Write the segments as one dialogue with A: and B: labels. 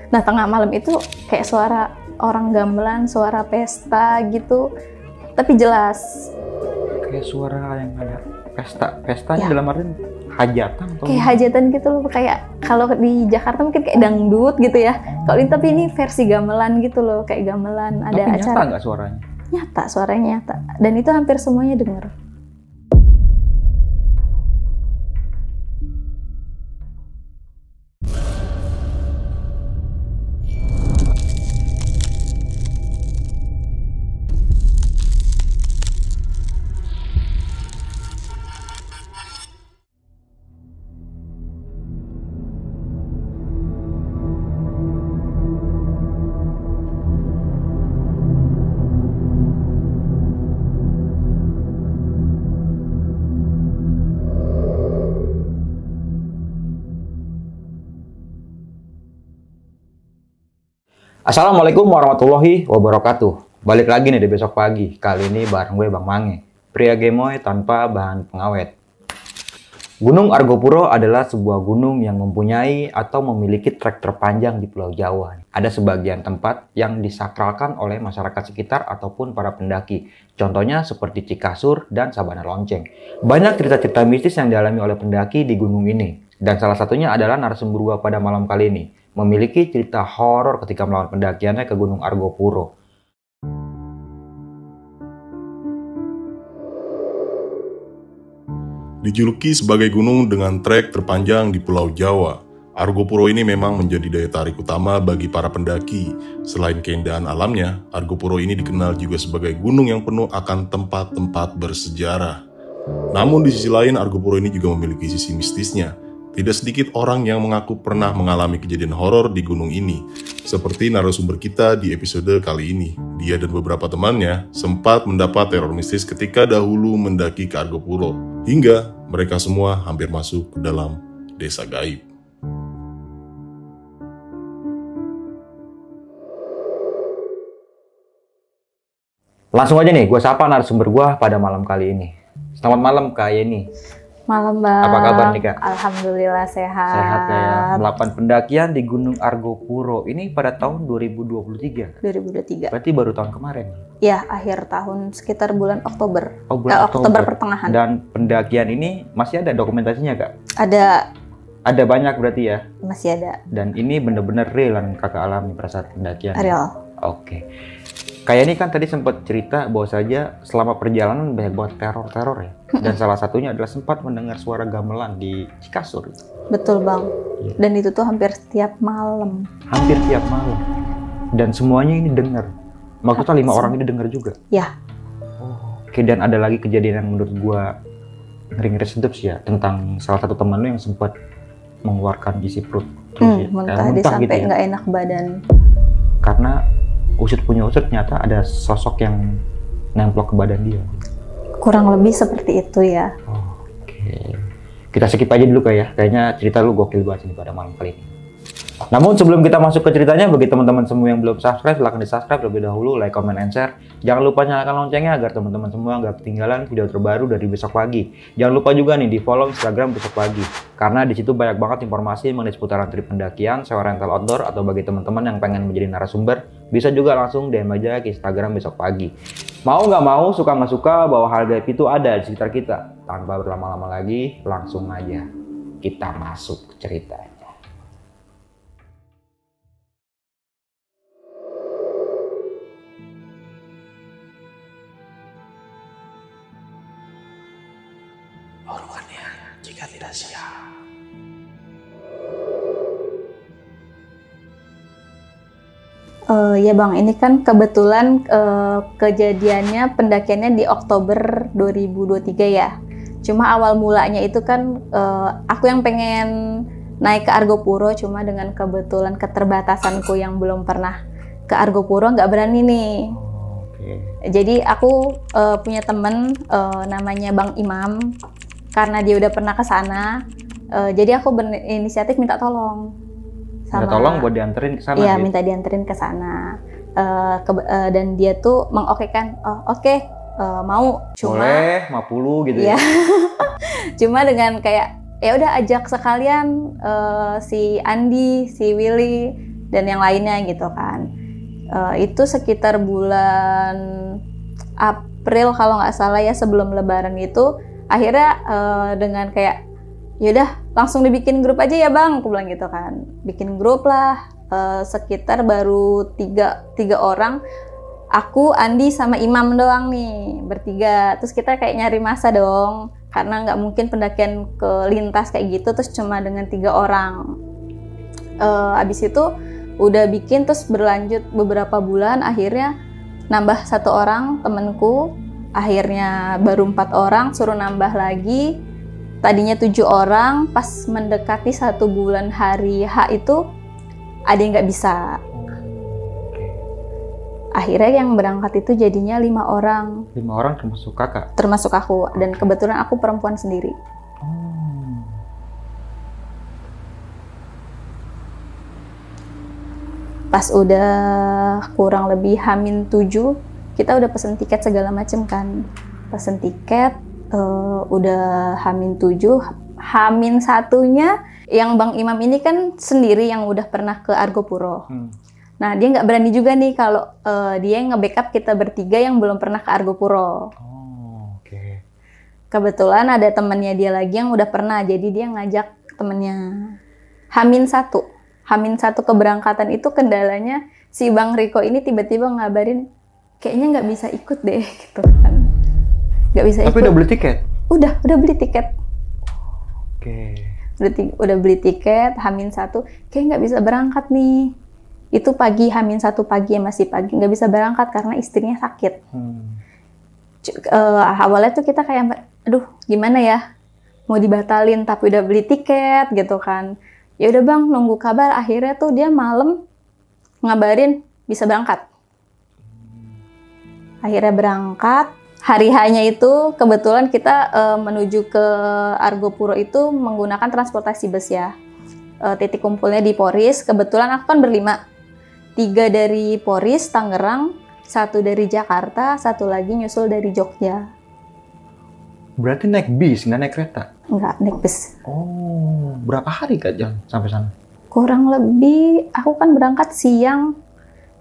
A: Nah, tengah malam itu kayak suara orang gamelan, suara pesta gitu, tapi jelas.
B: Kayak suara yang ada pestanya
A: Ya.
B: dalam arti hajatan atau
A: Kayak hajatan gitu loh, kayak kalau di Jakarta mungkin kayak dangdut gitu ya. Kalau ini tapi ini versi gamelan gitu loh, kayak gamelan ada
B: tapi
A: acara.
B: nyata nggak suaranya?
A: Nyata, suaranya nyata. Dan itu hampir semuanya dengar.
B: Assalamualaikum warahmatullahi wabarakatuh. Balik lagi nih di besok pagi. Kali ini bareng gue Bang Mange, pria gemoy tanpa bahan pengawet. Gunung Argopuro adalah sebuah gunung yang mempunyai atau memiliki trek terpanjang di Pulau Jawa. Ada sebagian tempat yang disakralkan oleh masyarakat sekitar ataupun para pendaki. Contohnya seperti Cikasur dan Sabana Lonceng. Banyak cerita-cerita mistis yang dialami oleh pendaki di gunung ini. Dan salah satunya adalah narasumber gua pada malam kali ini, memiliki cerita horor ketika melawan pendakiannya ke Gunung Argopuro.
C: Dijuluki sebagai gunung dengan trek terpanjang di Pulau Jawa, Argopuro ini memang menjadi daya tarik utama bagi para pendaki. Selain keindahan alamnya, Argopuro ini dikenal juga sebagai gunung yang penuh akan tempat-tempat bersejarah. Namun di sisi lain, Argopuro ini juga memiliki sisi mistisnya. Tidak sedikit orang yang mengaku pernah mengalami kejadian horor di gunung ini. Seperti narasumber kita di episode kali ini. Dia dan beberapa temannya sempat mendapat teror mistis ketika dahulu mendaki ke Argopuro. Hingga mereka semua hampir masuk ke dalam desa gaib.
B: Langsung aja nih, gue sapa narasumber gue pada malam kali ini. Selamat malam Kak Yeni.
A: Malam Bang.
B: Apa kabar nih Kak?
A: Alhamdulillah sehat.
B: Sehat ya. Melakukan pendakian di Gunung Argopuro ini pada tahun 2023.
A: 2023.
B: Berarti baru tahun kemarin.
A: Ya, akhir tahun sekitar bulan Oktober.
B: Oh, bulan
A: Oktober pertengahan.
B: Dan pendakian ini masih ada dokumentasinya Kak?
A: Ada.
B: Ada banyak berarti ya?
A: Masih ada.
B: Dan ini bener-bener real yang Kakak alami pada saat pendakian?
A: Real.
B: Oke. Kayak ini kan tadi sempat cerita bahwa saja selama perjalanan banyak banget teror-teror ya. Dan salah satunya adalah sempat mendengar suara gamelan di Cikasur.
A: Betul Bang.
B: Iya.
A: Dan itu tuh hampir setiap malam.
B: Hampir tiap malam. Dan semuanya ini dengar. Maksudnya 5 orang ini dengar juga?
A: Ya.
B: Oh, oke. Dan ada lagi kejadian yang menurut gua ngeri-ngeri sedep sih ya. Tentang salah satu teman lu yang sempat mengeluarkan isi perut. Terus
A: Muntah dia sampai
B: gitu ya.
A: nggak enak badan.
B: Karena usut punya usut ternyata ada sosok yang nemplok ke badan dia.
A: Kurang lebih seperti itu ya.
B: Oke. Kita skip aja dulu ya. Kayaknya cerita lu gokil banget ini pada malam kali ini. Namun sebelum kita masuk ke ceritanya, bagi teman-teman semua yang belum subscribe, silahkan di-subscribe terlebih dahulu, like, comment, and share. Jangan lupa nyalakan loncengnya agar teman-teman semua nggak ketinggalan video terbaru dari Besok Pagi. Jangan lupa juga nih di follow Instagram Besok Pagi, karena di situ banyak banget informasi mengenai seputaran trip pendakian, sewa rental outdoor, atau bagi teman-teman yang pengen menjadi narasumber, bisa juga langsung DM aja ke Instagram Besok Pagi. Mau nggak mau, suka nggak suka, bahwa hal gaib itu ada di sekitar kita. Tanpa berlama-lama lagi, langsung aja kita masuk ke ceritanya.
D: Lakukannya jika tidak siap.
A: Ya Bang, ini kan kebetulan kejadiannya pendakiannya di Oktober 2023 ya. Cuma awal mulanya itu kan aku yang pengen naik ke Argopuro, cuma dengan kebetulan keterbatasanku yang belum pernah ke Argopuro nggak berani nih. Jadi aku punya temen namanya Bang Imam. Karena dia udah pernah ke sana, jadi aku berinisiatif minta tolong.
B: Minta tolong buat dianterin ke sana?
A: Iya, minta dianterin ke sana. Dan dia tuh mengokekan, oke, mau, cuma
B: boleh 50 gitu
A: ya.
B: ya.
A: Cuma dengan kayak ya udah ajak sekalian si Andi, si Willy dan yang lainnya gitu kan. Itu sekitar bulan April kalau nggak salah ya, sebelum Lebaran itu akhirnya dengan kayak yaudah langsung dibikin grup aja ya bang, aku bilang gitu kan. Bikin grup lah, sekitar baru tiga orang, aku, Andi sama Imam doang nih, bertiga. Terus kita kayak nyari masa dong, karena nggak mungkin pendakian ke lintas kayak gitu terus cuma dengan 3 orang. Abis itu udah bikin, terus berlanjut beberapa bulan, akhirnya nambah 1 orang temenku, akhirnya baru 4 orang, suruh nambah lagi, tadinya 7 orang, pas mendekati 1 bulan hari H itu ada yang nggak bisa. Akhirnya yang berangkat itu jadinya 5 orang.
B: 5 orang termasuk kakak?
A: Termasuk aku, dan kebetulan aku perempuan sendiri. Pas udah kurang lebih H-7, kita udah pesen tiket segala macem kan. Pesen tiket, udah H-7, H-1-nya yang Bang Imam ini kan sendiri yang udah pernah ke Argopuro. Nah, dia nggak berani juga nih kalau dia nge-backup kita bertiga yang belum pernah ke Argopuro. Kebetulan ada temannya dia lagi yang udah pernah, jadi dia ngajak temennya. H-1 keberangkatan itu kendalanya si Bang Riko ini tiba-tiba ngabarin kayaknya nggak bisa ikut deh gitu kan. Nggak bisa ikut.
B: Tapi udah beli tiket?
A: Udah beli tiket.
B: Oke.
A: Udah beli tiket, H-1, kayak nggak bisa berangkat nih. Itu pagi, H-1 pagi, masih pagi, nggak bisa berangkat karena istrinya sakit. Awalnya tuh kita kayak, aduh gimana ya, mau dibatalin tapi udah beli tiket gitu kan. Ya udah bang, nunggu kabar. Akhirnya tuh dia malam ngabarin bisa berangkat. Akhirnya berangkat. Hari hanya itu kebetulan kita menuju ke Argopuro itu menggunakan transportasi bus ya. Titik kumpulnya di Poris. Kebetulan aku kan berlima. 3 dari Poris, Tangerang, 1 dari Jakarta, 1 lagi nyusul dari Jogja.
B: Berarti naik bis, nggak naik kereta?
A: Nggak, naik bus.
B: Oh, berapa hari Kak jalan sampai sana?
A: Kurang lebih, aku kan berangkat siang.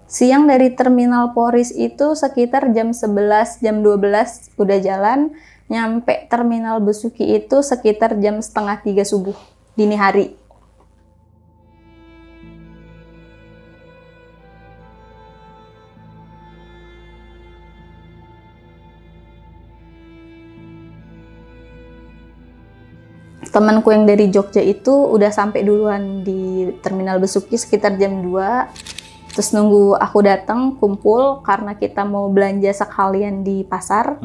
A: Siang dari terminal Poris itu sekitar jam 11, jam 12 udah jalan. Nyampe terminal Besuki itu sekitar jam 2:30 subuh, dini hari. Temanku yang dari Jogja itu udah sampai duluan di terminal Besuki sekitar jam 2. Terus nunggu aku datang kumpul karena kita mau belanja sekalian di pasar.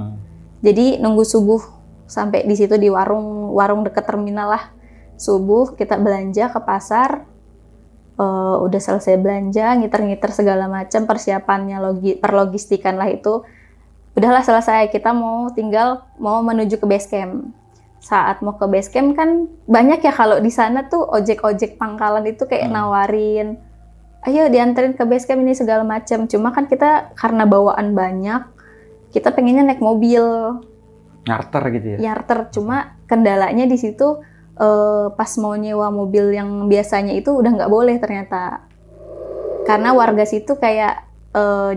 A: Jadi nunggu subuh sampai di situ di warung dekat terminal lah. Subuh kita belanja ke pasar. Udah selesai belanja, ngiter-ngiter segala macam persiapannya, perlogistikan lah itu. Udahlah selesai, kita tinggal mau menuju ke base camp. Saat mau ke base camp kan banyak ya kalau di sana tuh ojek-ojek pangkalan itu kayak nawarin, ayo dianterin ke base camp ini segala macam. Cuma kan kita karena bawaan banyak, kita pengennya naik mobil.
B: Nyarter gitu ya?
A: Nyarter, cuma kendalanya di situ pas mau nyewa mobil yang biasanya itu udah nggak boleh ternyata. Karena warga situ kayak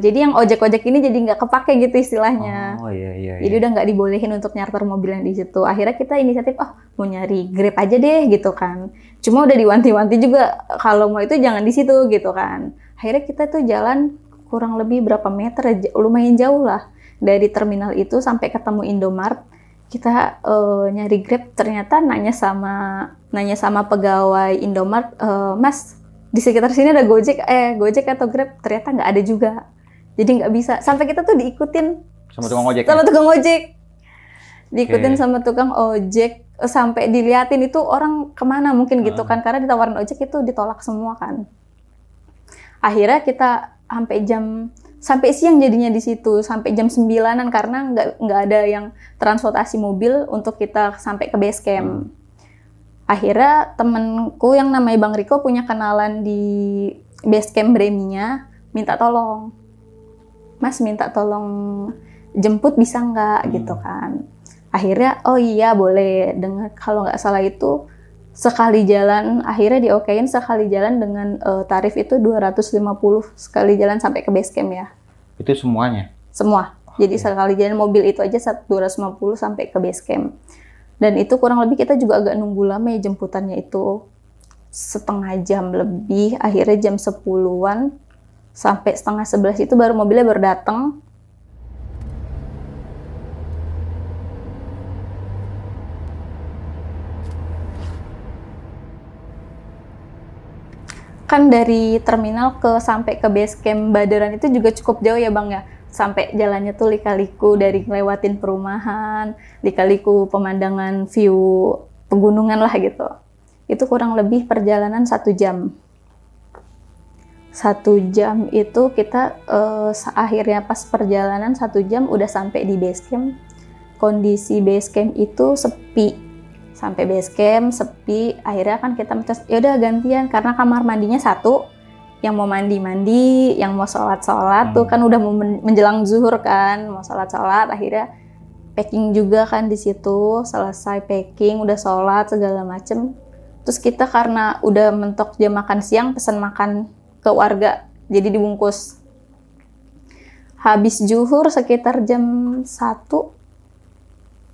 A: jadi yang ojek-ojek ini jadi nggak kepake gitu istilahnya.
B: Oh iya.
A: Jadi udah nggak dibolehin untuk nyarter mobil yang di situ. Akhirnya kita inisiatif, mau nyari Grab aja deh gitu kan. Cuma udah diwanti-wanti juga kalau mau itu jangan di situ gitu kan. Akhirnya kita tuh jalan kurang lebih berapa meter, lumayan jauh lah dari terminal itu sampai ketemu Indomart. Kita nyari Grab, ternyata nanya sama pegawai Indomart, Mas, di sekitar sini ada Gojek atau Grab? Ternyata nggak ada juga. Jadi nggak bisa. Sampai kita tuh diikutin
B: sama tukang ojek.
A: Diikutin sama tukang ojek sampai diliatin itu orang kemana mungkin gitu kan. Karena ditawarin ojek itu ditolak semua kan. Akhirnya kita sampai siang jadinya di situ, sampai jam 9-an karena nggak ada yang transportasi mobil untuk kita sampai ke base camp. Akhirnya temenku yang namanya Bang Riko punya kenalan di base camp Breminya, minta tolong. Mas minta tolong jemput bisa nggak gitu kan. Akhirnya oh iya boleh, dengan kalau nggak salah itu sekali jalan, akhirnya diokein sekali jalan dengan tarif itu 250 sekali jalan sampai ke base camp ya.
B: Itu semuanya?
A: Semua. Jadi sekali jalan mobil itu aja 250 sampai ke base camp. Dan itu kurang lebih kita juga agak nunggu lama ya jemputannya itu. Setengah jam lebih, akhirnya jam 10-an sampai setengah 11 itu baru mobilnya baru datang. Kan dari terminal sampai ke base camp Baderan itu juga cukup jauh ya Bang ya. Sampai jalannya tuh lika-liku dari ngelewatin perumahan, lika-liku pemandangan view pegunungan lah gitu. Itu kurang lebih perjalanan 1 jam. 1 jam itu kita akhirnya pas perjalanan 1 jam udah sampai di base camp. Kondisi base camp itu sepi. Sampai base camp sepi, akhirnya kan kita ya udah gantian karena kamar mandinya satu, yang mau mandi, yang mau sholat tuh kan udah mau menjelang zuhur kan, mau sholat, akhirnya packing juga kan di situ, selesai packing, udah sholat segala macem, terus kita karena udah mentok jam makan siang, pesan makan ke warga, jadi dibungkus. Habis zuhur sekitar jam 1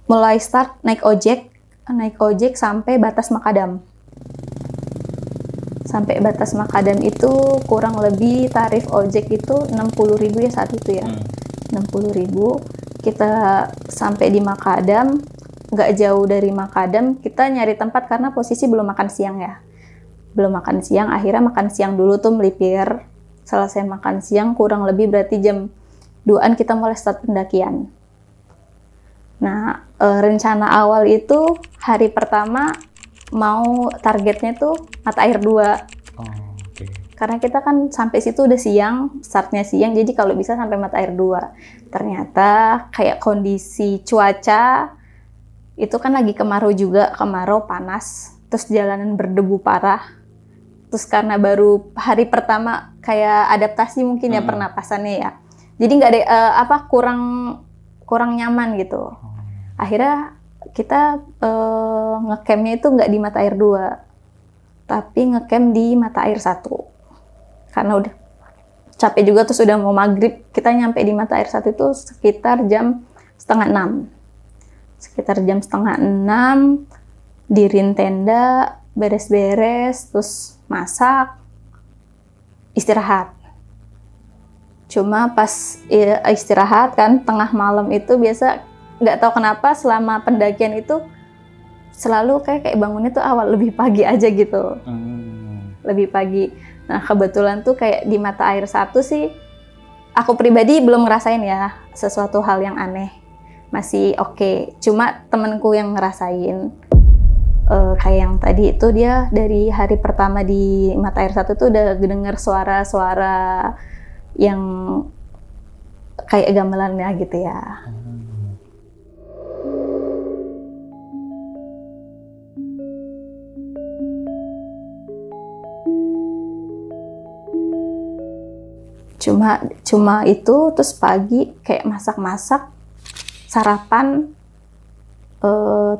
A: mulai start naik ojek sampai batas Makadam. Sampai batas Makadam itu kurang lebih tarif ojek itu 60.000 ya saat itu ya. 60.000. Kita sampai di Makadam, nggak jauh dari Makadam, kita nyari tempat karena posisi belum makan siang ya. Belum makan siang, akhirnya makan siang dulu tuh melipir. Selesai makan siang kurang lebih berarti jam 2-an kita mulai start pendakian. Nah, rencana awal itu hari pertama mau targetnya tuh Mata Air 2. Karena kita kan sampai situ udah siang, startnya siang, jadi kalau bisa sampai Mata Air 2. Ternyata kayak kondisi cuaca itu kan lagi kemarau juga, kemarau panas, terus jalanan berdebu parah. Terus karena baru hari pertama kayak adaptasi mungkin ya pernapasannya ya. Jadi nggak ada kurang nyaman gitu. Akhirnya kita ngecampnya itu nggak di Mata Air 2, tapi ngecamp di Mata Air 1. Karena udah capek juga, terus udah mau maghrib, kita nyampe di Mata Air 1 itu sekitar jam 5:30. Sekitar jam 5:30, diriin tenda, beres-beres, terus masak, istirahat. Cuma pas istirahat kan, tengah malam itu biasa nggak tahu kenapa selama pendakian itu selalu kayak bangunnya tuh lebih pagi aja gitu. Lebih pagi. Nah kebetulan tuh kayak di Mata Air 1 sih aku pribadi belum ngerasain ya sesuatu hal yang aneh, masih oke. Cuma temenku yang ngerasain kayak yang tadi itu, dia dari hari pertama di Mata Air 1 tuh udah dengar suara-suara yang kayak gamelannya gitu ya. Cuma itu, terus pagi kayak masak-masak, sarapan,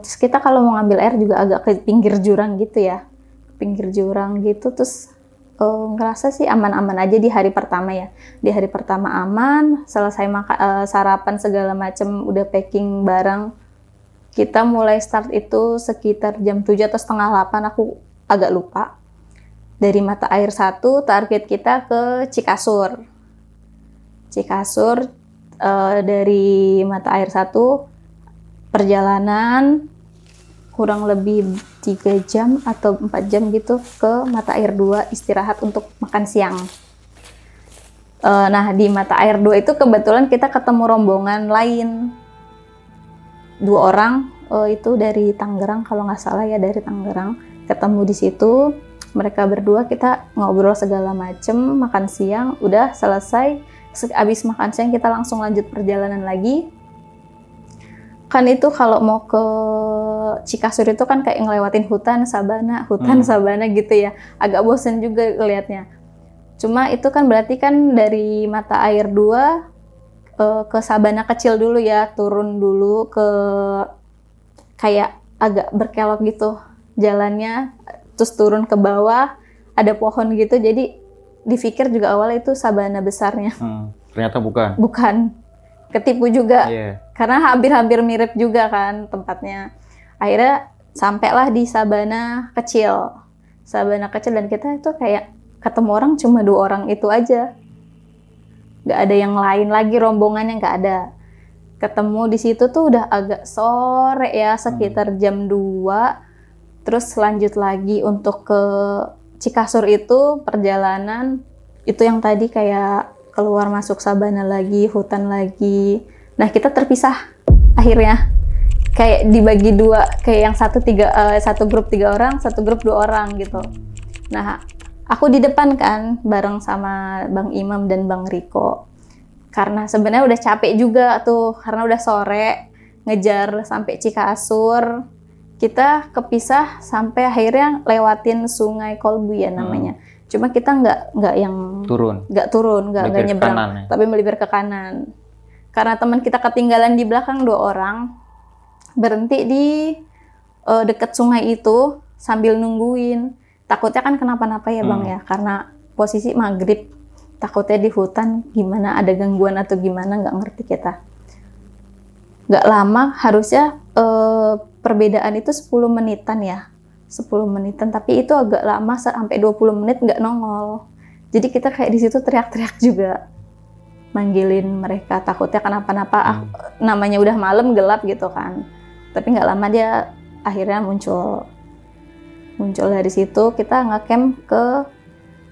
A: terus kita kalau mau ngambil air juga agak ke pinggir jurang gitu ya, terus ngerasa sih aman-aman aja di hari pertama ya. Di hari pertama aman, selesai sarapan segala macam, udah packing barang, kita mulai start itu sekitar jam 7 atau setengah 8, aku agak lupa. Dari Mata Air 1 target kita ke Cikasur. Dari Mata Air 1 perjalanan kurang lebih 3 jam atau 4 jam gitu ke Mata Air 2 istirahat untuk makan siang. Nah di Mata Air 2 itu kebetulan kita ketemu rombongan lain, 2 orang, itu dari Tangerang kalau nggak salah ya, dari Tangerang, ketemu di situ. Mereka berdua, kita ngobrol segala macem, makan siang, udah selesai. Abis makan siang kita langsung lanjut perjalanan lagi. Kan itu kalau mau ke Cikasur itu kan kayak ngelewatin hutan sabana gitu ya. Agak bosen juga lihatnya. Cuma itu kan berarti kan dari Mata Air 2 ke Sabana kecil dulu ya, turun dulu ke kayak agak berkelok gitu jalannya, terus turun ke bawah ada pohon gitu, jadi dipikir juga awalnya itu Sabana besarnya.
B: Ternyata bukan.
A: Bukan, ketipu juga. Karena hampir-hampir mirip juga kan tempatnya. Akhirnya sampailah di Sabana kecil. Sabana kecil dan kita itu kayak ketemu orang cuma 2 orang itu aja. Nggak ada yang lain lagi, rombongannya nggak ada. Ketemu di situ tuh udah agak sore ya, sekitar jam 2. Terus lanjut lagi untuk ke Cikasur itu perjalanan itu yang tadi kayak keluar masuk Sabana lagi, hutan lagi. Nah kita terpisah akhirnya, kayak dibagi 2, kayak yang satu grup 3 orang, satu grup 2 orang gitu. Nah aku di depan kan bareng sama Bang Imam dan Bang Riko, karena sebenarnya udah capek juga tuh karena udah sore ngejar sampai Cikasur. Kita kepisah sampai akhirnya lewatin Sungai Kolbu ya namanya. Cuma kita nggak yang nggak turun, nggak nyebrang, ya? Tapi melipir ke kanan. Karena teman kita ketinggalan di belakang 2 orang, berhenti di deket sungai itu sambil nungguin. Takutnya kan kenapa-napa ya Bang ya, karena posisi maghrib, takutnya di hutan gimana ada gangguan atau gimana, nggak ngerti kita. Nggak lama, harusnya perbedaan itu 10 menitan ya. 10 menitan, tapi itu agak lama sampai 20 menit nggak nongol. Jadi kita kayak di situ teriak-teriak juga. Manggilin mereka, takutnya kenapa-napa. Namanya udah malam, gelap gitu kan. Tapi nggak lama dia akhirnya muncul. Muncul dari situ, kita nge-camp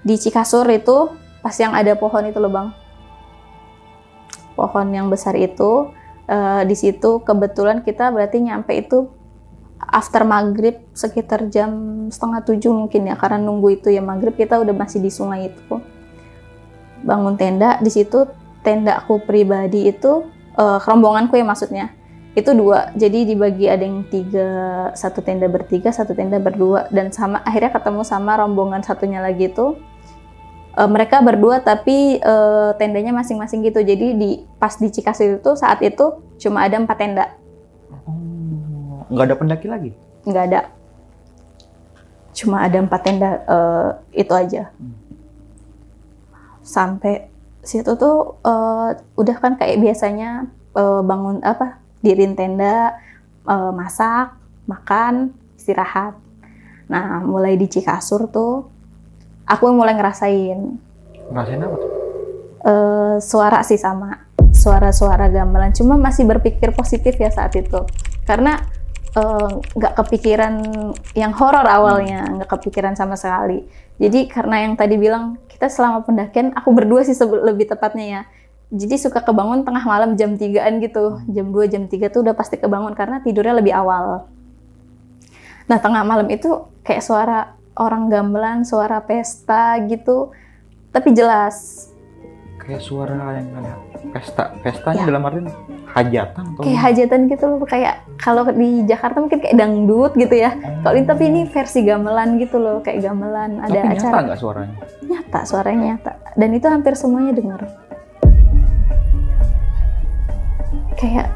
A: di Cikasur itu, pas yang ada pohon itu loh Bang. Pohon yang besar itu. Di situ kebetulan kita berarti nyampe itu after maghrib sekitar jam 6:30 mungkin ya, karena nunggu itu ya maghrib, kita udah masih di sungai itu. Bangun tenda di situ, tenda aku pribadi itu rombonganku ya maksudnya itu 2, jadi dibagi ada yang 3, 1 tenda bertiga, 1 tenda berdua, dan sama akhirnya ketemu sama rombongan satunya lagi itu. Mereka berdua tapi tendanya masing-masing gitu. Jadi pas di Cikasur itu saat itu cuma ada 4 tenda.
B: Nggak ada pendaki lagi?
A: Nggak ada. Cuma ada 4 tenda itu aja. Sampai situ tuh udah kan kayak biasanya bangun diriin tenda, masak, makan, istirahat. Nah mulai di Cikasur tuh aku mulai ngerasain.
B: Ngerasain apa tuh?
A: Suara sih sama. Suara-suara gamelan. Cuma masih berpikir positif ya saat itu. Karena nggak kepikiran yang horor awalnya. Nggak kepikiran sama sekali. Jadi karena yang tadi bilang, kita selama pendakian, aku berdua sih lebih tepatnya ya. Jadi suka kebangun tengah malam jam 3-an gitu. Jam 2, jam 3 tuh udah pasti kebangun. Karena tidurnya lebih awal. Nah tengah malam itu kayak suara orang gamelan, suara pesta gitu, tapi jelas.
B: Kayak suara yang ada pestanya ya. Dalam arti hajatan atau
A: kayak hajatan gitu loh, kayak kalau di Jakarta mungkin kayak dangdut gitu ya. Kalau ini tapi ini versi gamelan gitu loh, kayak gamelan ada
B: tapi
A: acara.
B: Nyata nggak suaranya?
A: Nyata, suaranya nyata. Dan itu hampir semuanya dengar. Kayak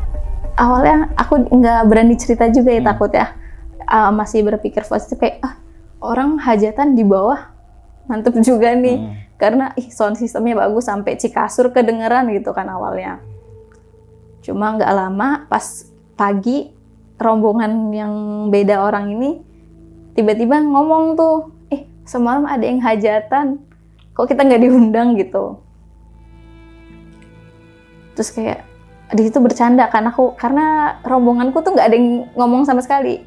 A: awalnya aku nggak berani cerita juga ya, takut ya. Masih berpikir positif kayak orang hajatan di bawah, mantep juga nih. Karena sound systemnya bagus sampai Cikasur kedengeran gitu kan awalnya. Cuma nggak lama pas pagi rombongan yang beda orang ini tiba-tiba ngomong tuh, semalam ada yang hajatan, kok kita nggak diundang gitu. Terus kayak di situ bercanda kan aku, karena rombonganku tuh nggak ada yang ngomong sama sekali.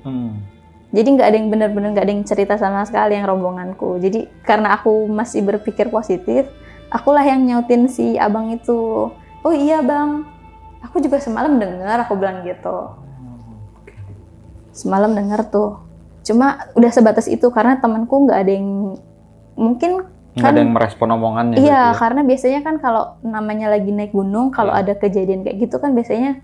A: Jadi nggak ada yang benar-benar nggak ada yang cerita sama sekali yang rombonganku. Jadi karena aku masih berpikir positif, akulah yang nyautin si abang itu. Oh iya bang, aku juga semalam dengar, aku bilang gitu. Semalam dengar tuh. Cuma udah sebatas itu karena temanku nggak ada yang mungkin
B: nggak ada yang merespon omongannya.
A: Iya,
B: gitu ya?
A: Karena biasanya kan kalau namanya lagi naik gunung, kalau ada kejadian kayak gitu kan biasanya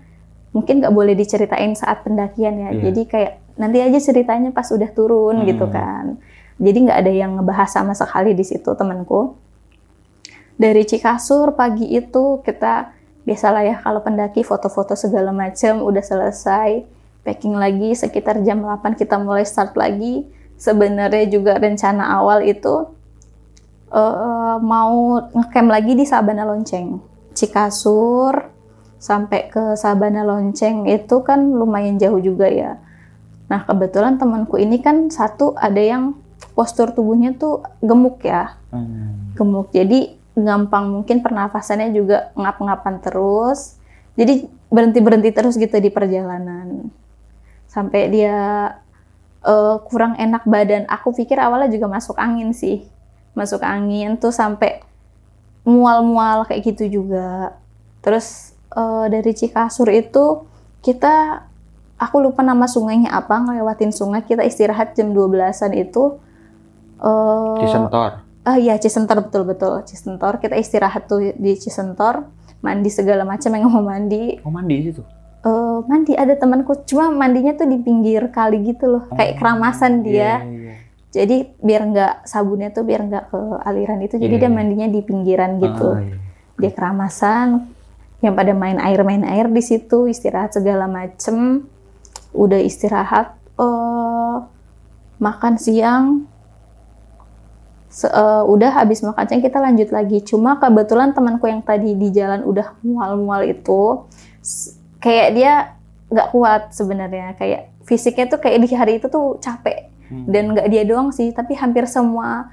A: mungkin nggak boleh diceritain saat pendakian ya. Jadi kayak nanti aja ceritanya pas udah turun gitu kan. Jadi nggak ada yang ngebahas sama sekali di situ temanku. Dari Cikasur pagi itu kita Biasalah ya kalau pendaki foto-foto segala macam udah selesai, packing lagi sekitar jam 8 kita mulai start lagi. Sebenarnya juga rencana awal itu mau ngecamp lagi di Sabana Lonceng. Cikasur sampai ke Sabana Lonceng itu kan lumayan jauh juga ya. Nah kebetulan temanku ini kan satu ada yang postur tubuhnya tuh gemuk ya. Gemuk, jadi gampang mungkin pernafasannya juga ngap-ngapan terus. Jadi berhenti-berhenti terus gitu di perjalanan. Sampai dia kurang enak badan. Aku pikir awalnya juga masuk angin sih. Masuk angin tuh sampai mual-mual kayak gitu juga. Terus dari Cikasur itu aku lupa nama sungainya apa, ngelewatin sungai, kita istirahat jam 12-an itu.
B: Cisentor.
A: Iya, Cisentor, betul-betul. Cisentor, kita istirahat tuh di Cisentor, mandi segala macam yang mau mandi.
B: Oh, mandi di situ?
A: Mandi, ada temanku, cuma mandinya tuh di pinggir kali gitu loh, kayak keramasan dia. Jadi biar nggak, sabunnya tuh biar nggak ke aliran itu, jadi dia mandinya di pinggiran gitu. Dia keramasan, yang pada main air di situ, istirahat segala macem. Udah istirahat, makan siang, udah habis makan siang kita lanjut lagi. Cuma kebetulan temanku yang tadi di jalan udah mual-mual itu, kayak dia nggak kuat sebenarnya, kayak fisiknya tuh kayak di hari itu tuh capek. Dan nggak dia doang sih, tapi hampir semua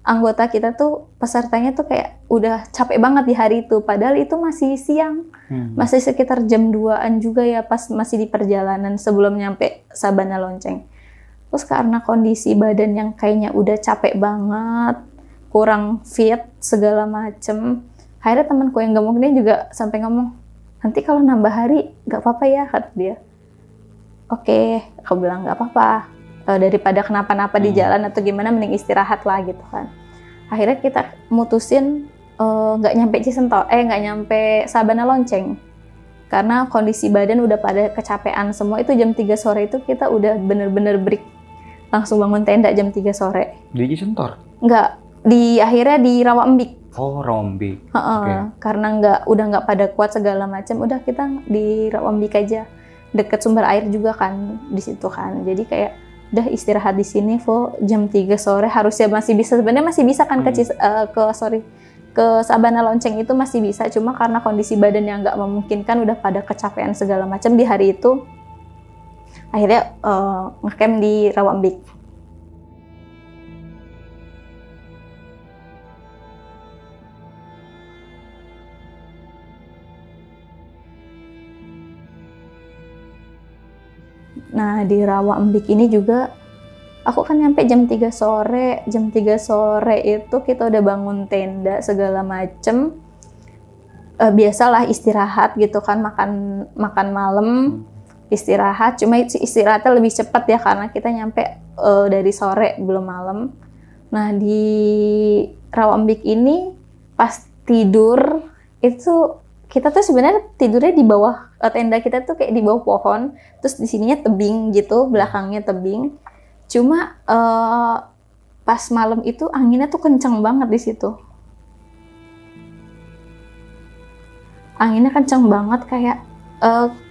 A: anggota kita tuh, pesertanya tuh kayak udah capek banget di hari itu. Padahal itu masih siang, masih sekitar jam 2-an juga ya pas masih di perjalanan sebelum nyampe Sabana Lonceng. Terus karena kondisi badan yang kayaknya udah capek banget, kurang fit segala macem, akhirnya temanku yang gemuk ini juga sampai ngomong, nanti kalau nambah hari nggak apa-apa ya, kata dia. Oke, aku bilang nggak apa-apa. Daripada kenapa-napa di jalan atau gimana, mending istirahat lah gitu kan. Akhirnya kita mutusin nggak nyampe Cisentor, nggak nyampe Sabana Lonceng. Karena kondisi badan udah pada kecapean semua, itu jam 3 sore itu kita udah bener-bener break. Langsung bangun tenda jam 3 sore.
B: Di Cisentor?
A: Nggak, akhirnya di Rawambik.
B: Oh, Rawambik.
A: Karena udah nggak pada kuat segala macam, udah kita di Rawambik aja. Deket sumber air juga kan di situ kan. Jadi kayak udah istirahat di sini full jam 3 sore, harusnya masih bisa, sebenarnya masih bisa kan ke Sabana Lonceng itu masih bisa, cuma karena kondisi badan yang nggak memungkinkan, udah pada kecapean segala macam di hari itu, akhirnya ngecamp di Rawambik. Nah, di Rawambik ini juga aku kan nyampe jam 3 sore. Jam 3 sore itu kita udah bangun tenda segala macem. Biasalah istirahat gitu kan, makan malam, istirahat. Cuma istirahatnya lebih cepat ya karena kita nyampe dari sore belum malam. Nah, di Rawambik ini pas tidur itu kita tuh sebenarnya tidurnya di bawah tenda, kita tuh kayak di bawah pohon, terus di sininya tebing gitu, belakangnya tebing. Cuma pas malam itu anginnya tuh kenceng banget di situ. Anginnya kenceng banget, kayak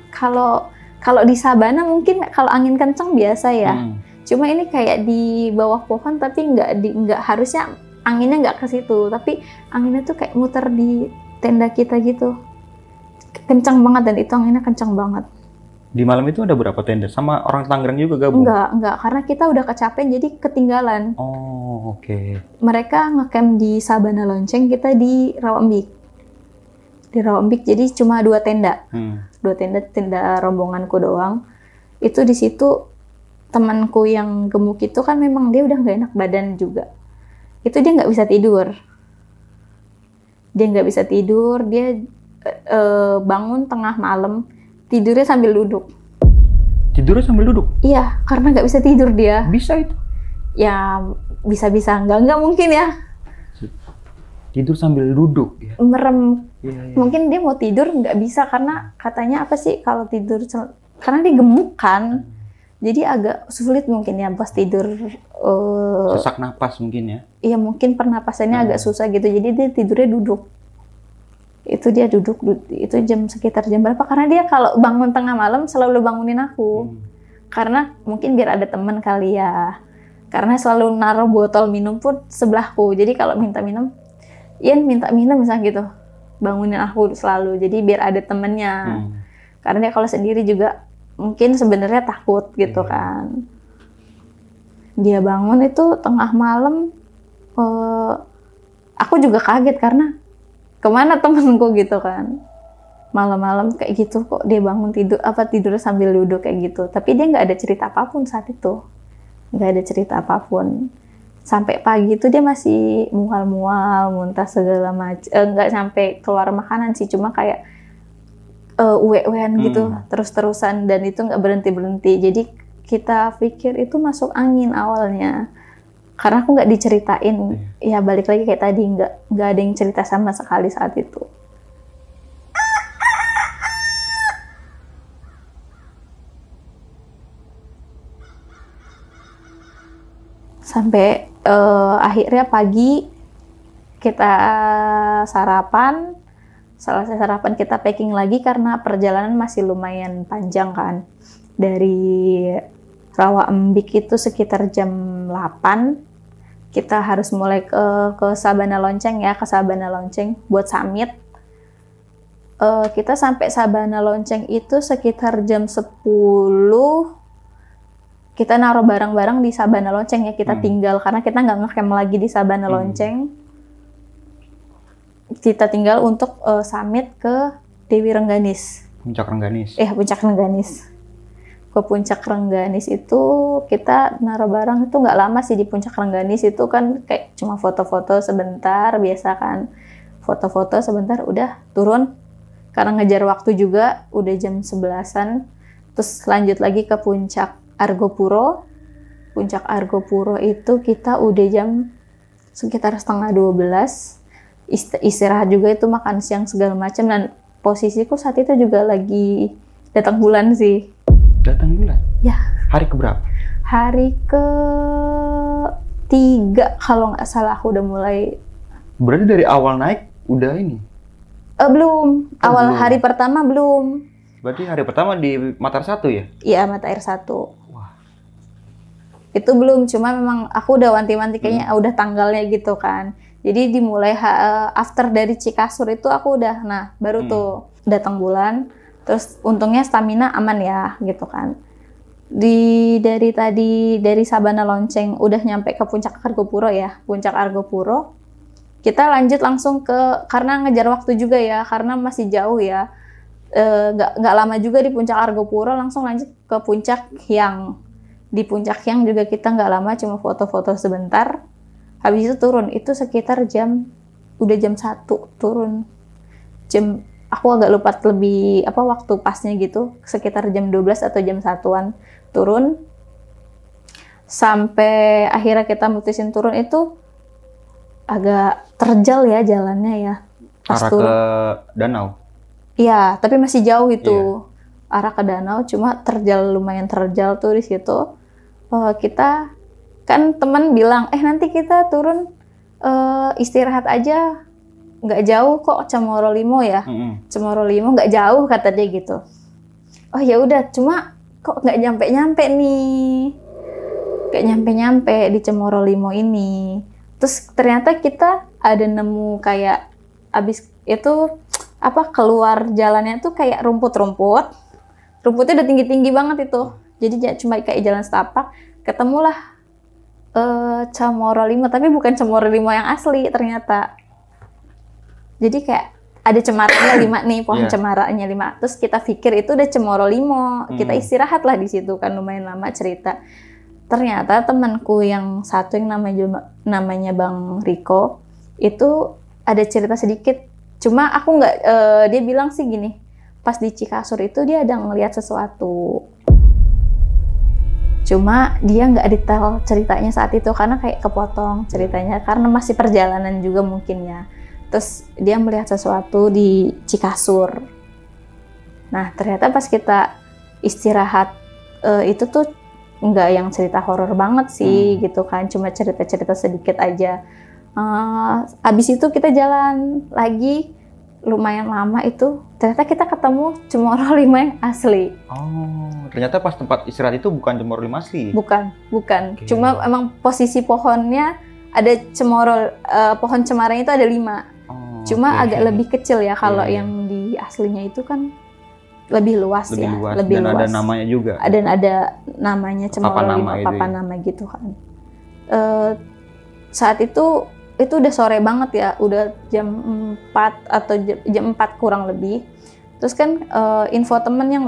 A: kalau di Sabana mungkin kalau angin kenceng biasa ya. Cuma ini kayak di bawah pohon, tapi nggak harusnya anginnya nggak ke situ, tapi anginnya tuh kayak muter di tenda kita gitu. Kencang banget, dan itu anginnya kencang banget.
B: Di malam itu ada berapa tenda? Sama orang Tangerang juga gabung?
A: Enggak, karena kita udah kecapean jadi ketinggalan.
B: Oh, oke.
A: Mereka ngecamp di Sabana Lonceng, kita di Rawambik. Di Rawambik jadi cuma 2 tenda. 2 tenda rombonganku doang. Itu di situ temanku yang gemuk itu kan memang dia udah nggak enak badan juga. Itu dia nggak bisa tidur. Dia bangun tengah malam, tidurnya sambil duduk.
B: Tidurnya sambil duduk?
A: Iya, karena nggak bisa tidur dia.
B: Bisa itu?
A: Ya, bisa-bisa. Enggak mungkin ya.
B: Tidur sambil duduk ya?
A: Merem.
B: Iya.
A: Mungkin dia mau tidur nggak bisa, karena katanya apa sih kalau tidur, karena dia gemuk kan. Jadi agak sulit mungkin ya pas tidur.
B: Sesak napas mungkin ya?
A: Iya, mungkin pernapasannya agak susah gitu. Jadi dia tidurnya duduk. Itu dia duduk itu sekitar jam berapa? Karena dia kalau bangun tengah malam selalu bangunin aku. Karena mungkin biar ada teman kali ya. Karena selalu naruh botol minum pun sebelahku. Jadi kalau minta minum, Ian minta minum misalnya gitu. Bangunin aku selalu. Jadi biar ada temennya. Karena dia kalau sendiri juga mungkin sebenarnya takut gitu kan. Dia bangun itu tengah malam. Aku juga kaget karena kemana temenku gitu kan. Malam-malam kayak gitu kok dia bangun tidur sambil duduk kayak gitu. Tapi dia nggak ada cerita apapun saat itu. Nggak ada cerita apapun. Sampai pagi itu dia masih mual-mual, muntah segala macam. Nggak sampai keluar makanan sih, cuma kayak uwe-uwean gitu terus-terusan dan itu nggak berhenti-berhenti. Jadi kita pikir itu masuk angin awalnya. Karena aku nggak diceritain, ya balik lagi kayak tadi, nggak ada yang cerita sama sekali saat itu. Sampai akhirnya pagi kita sarapan, selesai sarapan kita packing lagi karena perjalanan masih lumayan panjang kan. Dari Rawa Embik itu sekitar jam 8, kita harus mulai ke Sabana Lonceng ya, ke Sabana Lonceng buat summit. Kita sampai Sabana Lonceng itu sekitar jam 10. Kita naruh barang-barang di Sabana Lonceng ya, kita tinggal karena kita nggak ngecamp lagi di Sabana Lonceng. Kita tinggal untuk summit ke Dewi Rengganis.
B: Puncak Rengganis.
A: Puncak Rengganis. Ke Puncak Rengganis itu kita naruh barang itu nggak lama sih di Puncak Rengganis itu kan kayak cuma foto-foto sebentar biasa kan, foto-foto sebentar udah turun karena ngejar waktu juga udah jam 11-an. Terus lanjut lagi ke Puncak Argopuro. Puncak Argopuro itu kita udah jam sekitar setengah 12, istirahat juga itu, makan siang segala macam, dan posisiku saat itu juga lagi datang bulan sih.
B: Datang bulan?
A: Ya.
B: Hari keberapa?
A: Hari ke-3 kalau nggak salah aku udah mulai.
B: Berarti dari awal naik udah ini?
A: Belum. Awal
B: belum.
A: hari pertama belum.
B: Berarti hari pertama di Mata Air 1 ya?
A: Iya, Mata Air 1.
B: Wah.
A: Itu belum, cuma memang aku udah wanti-wanti kayaknya udah tanggalnya gitu kan. Jadi dimulai after dari Cikasur itu aku udah, baru tuh datang bulan. Terus untungnya stamina aman ya gitu kan. Dari Sabana Lonceng udah nyampe ke Puncak Argopuro ya. Puncak Argopuro kita lanjut langsung karena ngejar waktu juga ya, karena masih jauh ya. Nggak lama juga di Puncak Argopuro, langsung lanjut ke Puncak Hyang. Di Puncak Hyang juga kita nggak lama, cuma foto-foto sebentar. Habis itu turun, itu sekitar udah jam 1 turun. Aku agak lupa lebih waktu pasnya gitu, sekitar jam 12 atau jam 1-an turun. Sampai akhirnya kita mutusin turun itu agak terjal ya jalannya ya. Pas
B: arah
A: turun
B: ke danau?
A: Iya, tapi masih jauh itu. Arah ke danau, cuma lumayan terjal tuh di situ. Kita kan teman bilang, nanti kita turun istirahat aja. Nggak jauh kok, Cemoro Limo ya. Cemoro Limo nggak jauh kata dia gitu. Oh ya udah, cuma kok nggak nyampe nih. Nggak nyampe di Cemoro Limo ini. Terus ternyata kita ada nemu kayak abis itu keluar jalannya tuh kayak rumput-rumput. Rumputnya udah tinggi-tinggi banget itu. Jadi cuma kayak jalan setapak. Ketemulah Cemoro Limo, tapi bukan Cemoro Limo yang asli ternyata. Jadi kayak ada cemaranya 5 nih, pohon cemaranya 5. Terus kita pikir itu udah Cemoro Limo. Kita istirahat lah di situ kan, lumayan lama cerita. Ternyata temanku yang satu yang namanya Bang Riko itu ada cerita sedikit. Cuma aku nggak, dia bilang sih gini, pas di Cikasur itu dia ada ngelihat sesuatu. Cuma dia nggak detail ceritanya saat itu karena kayak kepotong ceritanya karena masih perjalanan juga mungkin ya. Terus dia melihat sesuatu di Cikasur. Nah ternyata pas kita istirahat itu tuh nggak yang cerita horor banget sih gitu kan, cuma cerita-cerita sedikit aja. Abis itu kita jalan lagi lumayan lama itu ternyata kita ketemu cemoro 5 yang asli.
B: Oh, ternyata pas tempat istirahat itu bukan cemoro 5 asli.
A: Bukan.
B: Oke.
A: Cuma emang posisi pohonnya ada cemoro, pohon cemaranya itu ada 5. Cuma agak lebih kecil ya kalau yang di aslinya itu kan lebih luas. Lebih luas.
B: Ada namanya juga.
A: Dan ada namanya cemoro 5 papan nama gitu kan. Saat itu udah sore banget ya, udah jam 4 atau jam 4 kurang lebih. Terus kan info temen yang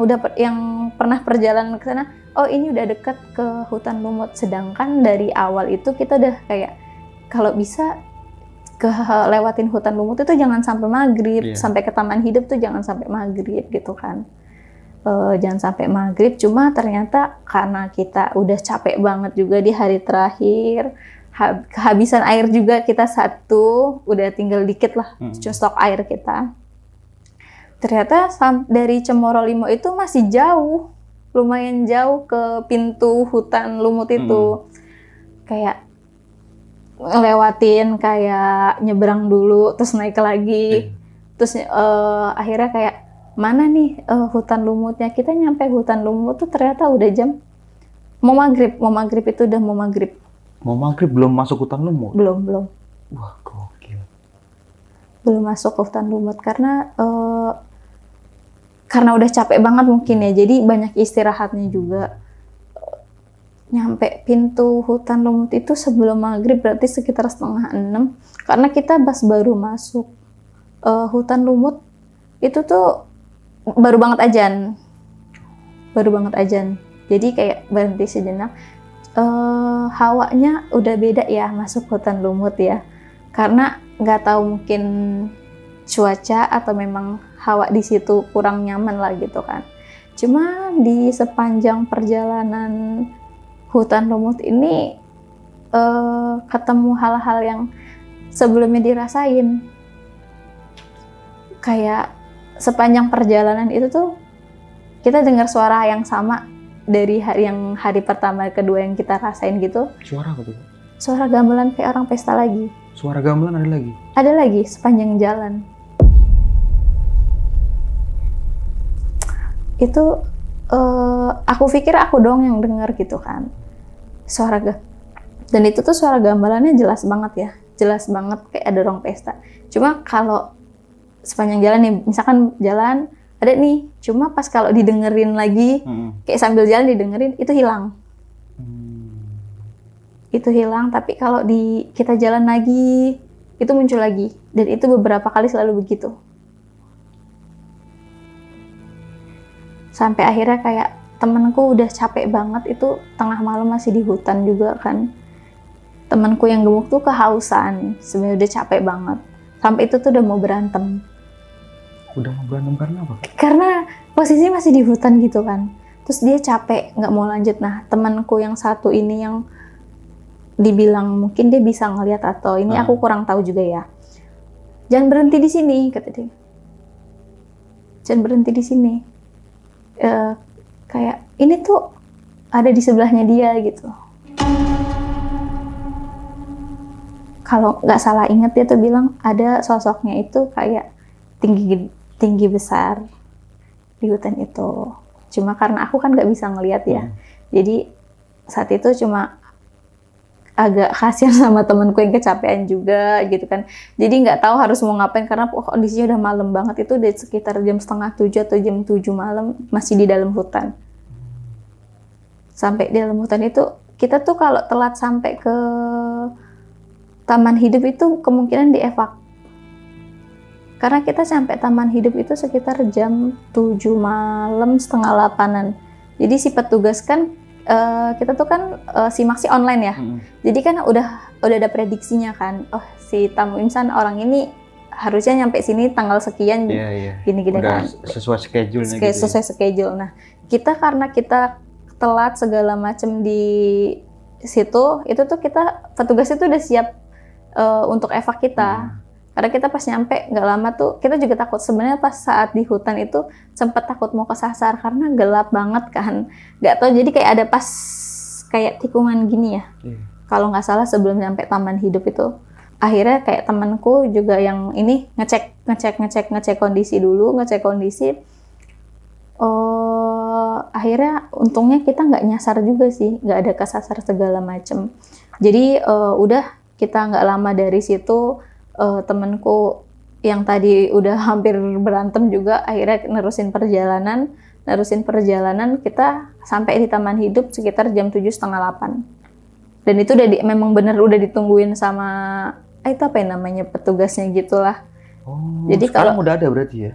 A: pernah perjalanan ke sana, oh ini udah dekat ke hutan lumut. Sedangkan dari awal itu kita udah kayak kalau bisa lewatin hutan lumut itu jangan sampai maghrib, sampai ke taman hidup tuh jangan sampai maghrib gitu kan. Jangan sampai maghrib, cuma ternyata karena kita udah capek banget juga di hari terakhir, kehabisan air juga kita satu, udah tinggal dikit lah stok air kita. Ternyata dari Cemoro 5 itu masih jauh, lumayan jauh ke pintu hutan lumut itu. Kayak ngelewatin, kayak nyebrang dulu terus naik lagi. Terus akhirnya kayak mana nih hutan lumutnya. Kita nyampe hutan lumut tuh ternyata udah jam mau maghrib itu udah mau maghrib.
B: Mau maghrib belum masuk hutan lumut?
A: Belum.
B: Wah, gokil.
A: Belum masuk hutan lumut karena udah capek banget mungkin ya, jadi banyak istirahatnya juga. Nyampe pintu hutan lumut itu sebelum maghrib, berarti sekitar 5:30. Karena kita baru masuk hutan lumut itu tuh baru banget ajan. Jadi kayak berhenti sejenak. Hawanya udah beda ya masuk hutan lumut ya. Karena nggak tahu mungkin cuaca atau memang hawa di situ kurang nyaman lah gitu kan. Cuma di sepanjang perjalanan hutan lumut ini ketemu hal-hal yang sebelumnya dirasain. Kayak sepanjang perjalanan itu tuh kita dengar suara yang sama dari hari pertama kedua yang kita rasain gitu.
B: Suara apa tuh?
A: Suara gamelan kayak orang pesta lagi.
B: Suara gamelan ada lagi?
A: Ada lagi sepanjang jalan. Itu aku pikir aku dong yang denger gitu kan dan itu tuh suara gamelannya jelas banget kayak ada orang pesta. Cuma kalau sepanjang jalan nih, misalkan jalan ada nih, cuma pas kalau didengerin lagi kayak sambil jalan didengerin itu hilang. Itu hilang, tapi kalau kita jalan lagi itu muncul lagi, dan itu beberapa kali selalu begitu. Sampai akhirnya kayak temenku udah capek banget, itu tengah malam masih di hutan juga kan. Temenku yang gemuk tuh kehausan, sebenarnya udah capek banget. Sampai itu tuh udah mau berantem.
B: Udah mau berantem karena apa?
A: Karena posisinya masih di hutan gitu kan. Terus dia capek, nggak mau lanjut. Nah, temenku yang satu ini yang dibilang mungkin dia bisa ngeliat atau ini aku kurang tahu juga ya. Jangan berhenti di sini, kata dia. Jangan berhenti di sini. Kayak ini tuh ada di sebelahnya dia gitu. Kalau nggak salah inget dia tuh bilang ada sosoknya itu kayak tinggi besar di hutan itu. Cuma karena aku kan nggak bisa ngelihat ya, jadi saat itu cuma agak kasihan sama temanku yang kecapean juga gitu kan. Jadi nggak tahu harus mau ngapain karena kondisinya udah malam banget. Itu udah sekitar jam 6:30 atau jam 7 malam masih di dalam hutan. Sampai di dalam hutan itu kita tuh kalau telat sampai ke taman hidup itu kemungkinan dievak. Karena kita sampai taman hidup itu sekitar jam 7 malam, 7:30. Jadi si petugas kan kita tuh kan simak online ya. Jadi kan udah ada prediksinya kan. Oh, si tamu insan orang ini harusnya nyampe sini tanggal sekian gini-gini kan.
B: Sesuai schedule-nya gitu.
A: Sesuai schedule. Nah, kita karena kita telat segala macam di situ, itu tuh petugas itu udah siap untuk evak kita. Karena kita pas nyampe nggak lama tuh, kita juga takut. Sebenarnya pas saat di hutan itu sempat takut mau kesasar karena gelap banget kan. Nggak tahu, jadi kayak ada pas kayak tikungan gini ya. Kalau nggak salah sebelum nyampe taman hidup itu akhirnya kayak temanku juga yang ini ngecek kondisi. Akhirnya untungnya kita nggak nyasar juga sih, nggak ada kesasar segala macem. Jadi udah kita nggak lama dari situ temanku yang tadi udah hampir berantem juga akhirnya nerusin perjalanan kita sampai di Taman Hidup sekitar jam 7:30, 8. Dan itu udah memang bener udah ditungguin sama itu apa yang namanya petugasnya gitulah.
B: Jadi sekarang
A: kalau
B: udah ada berarti ya?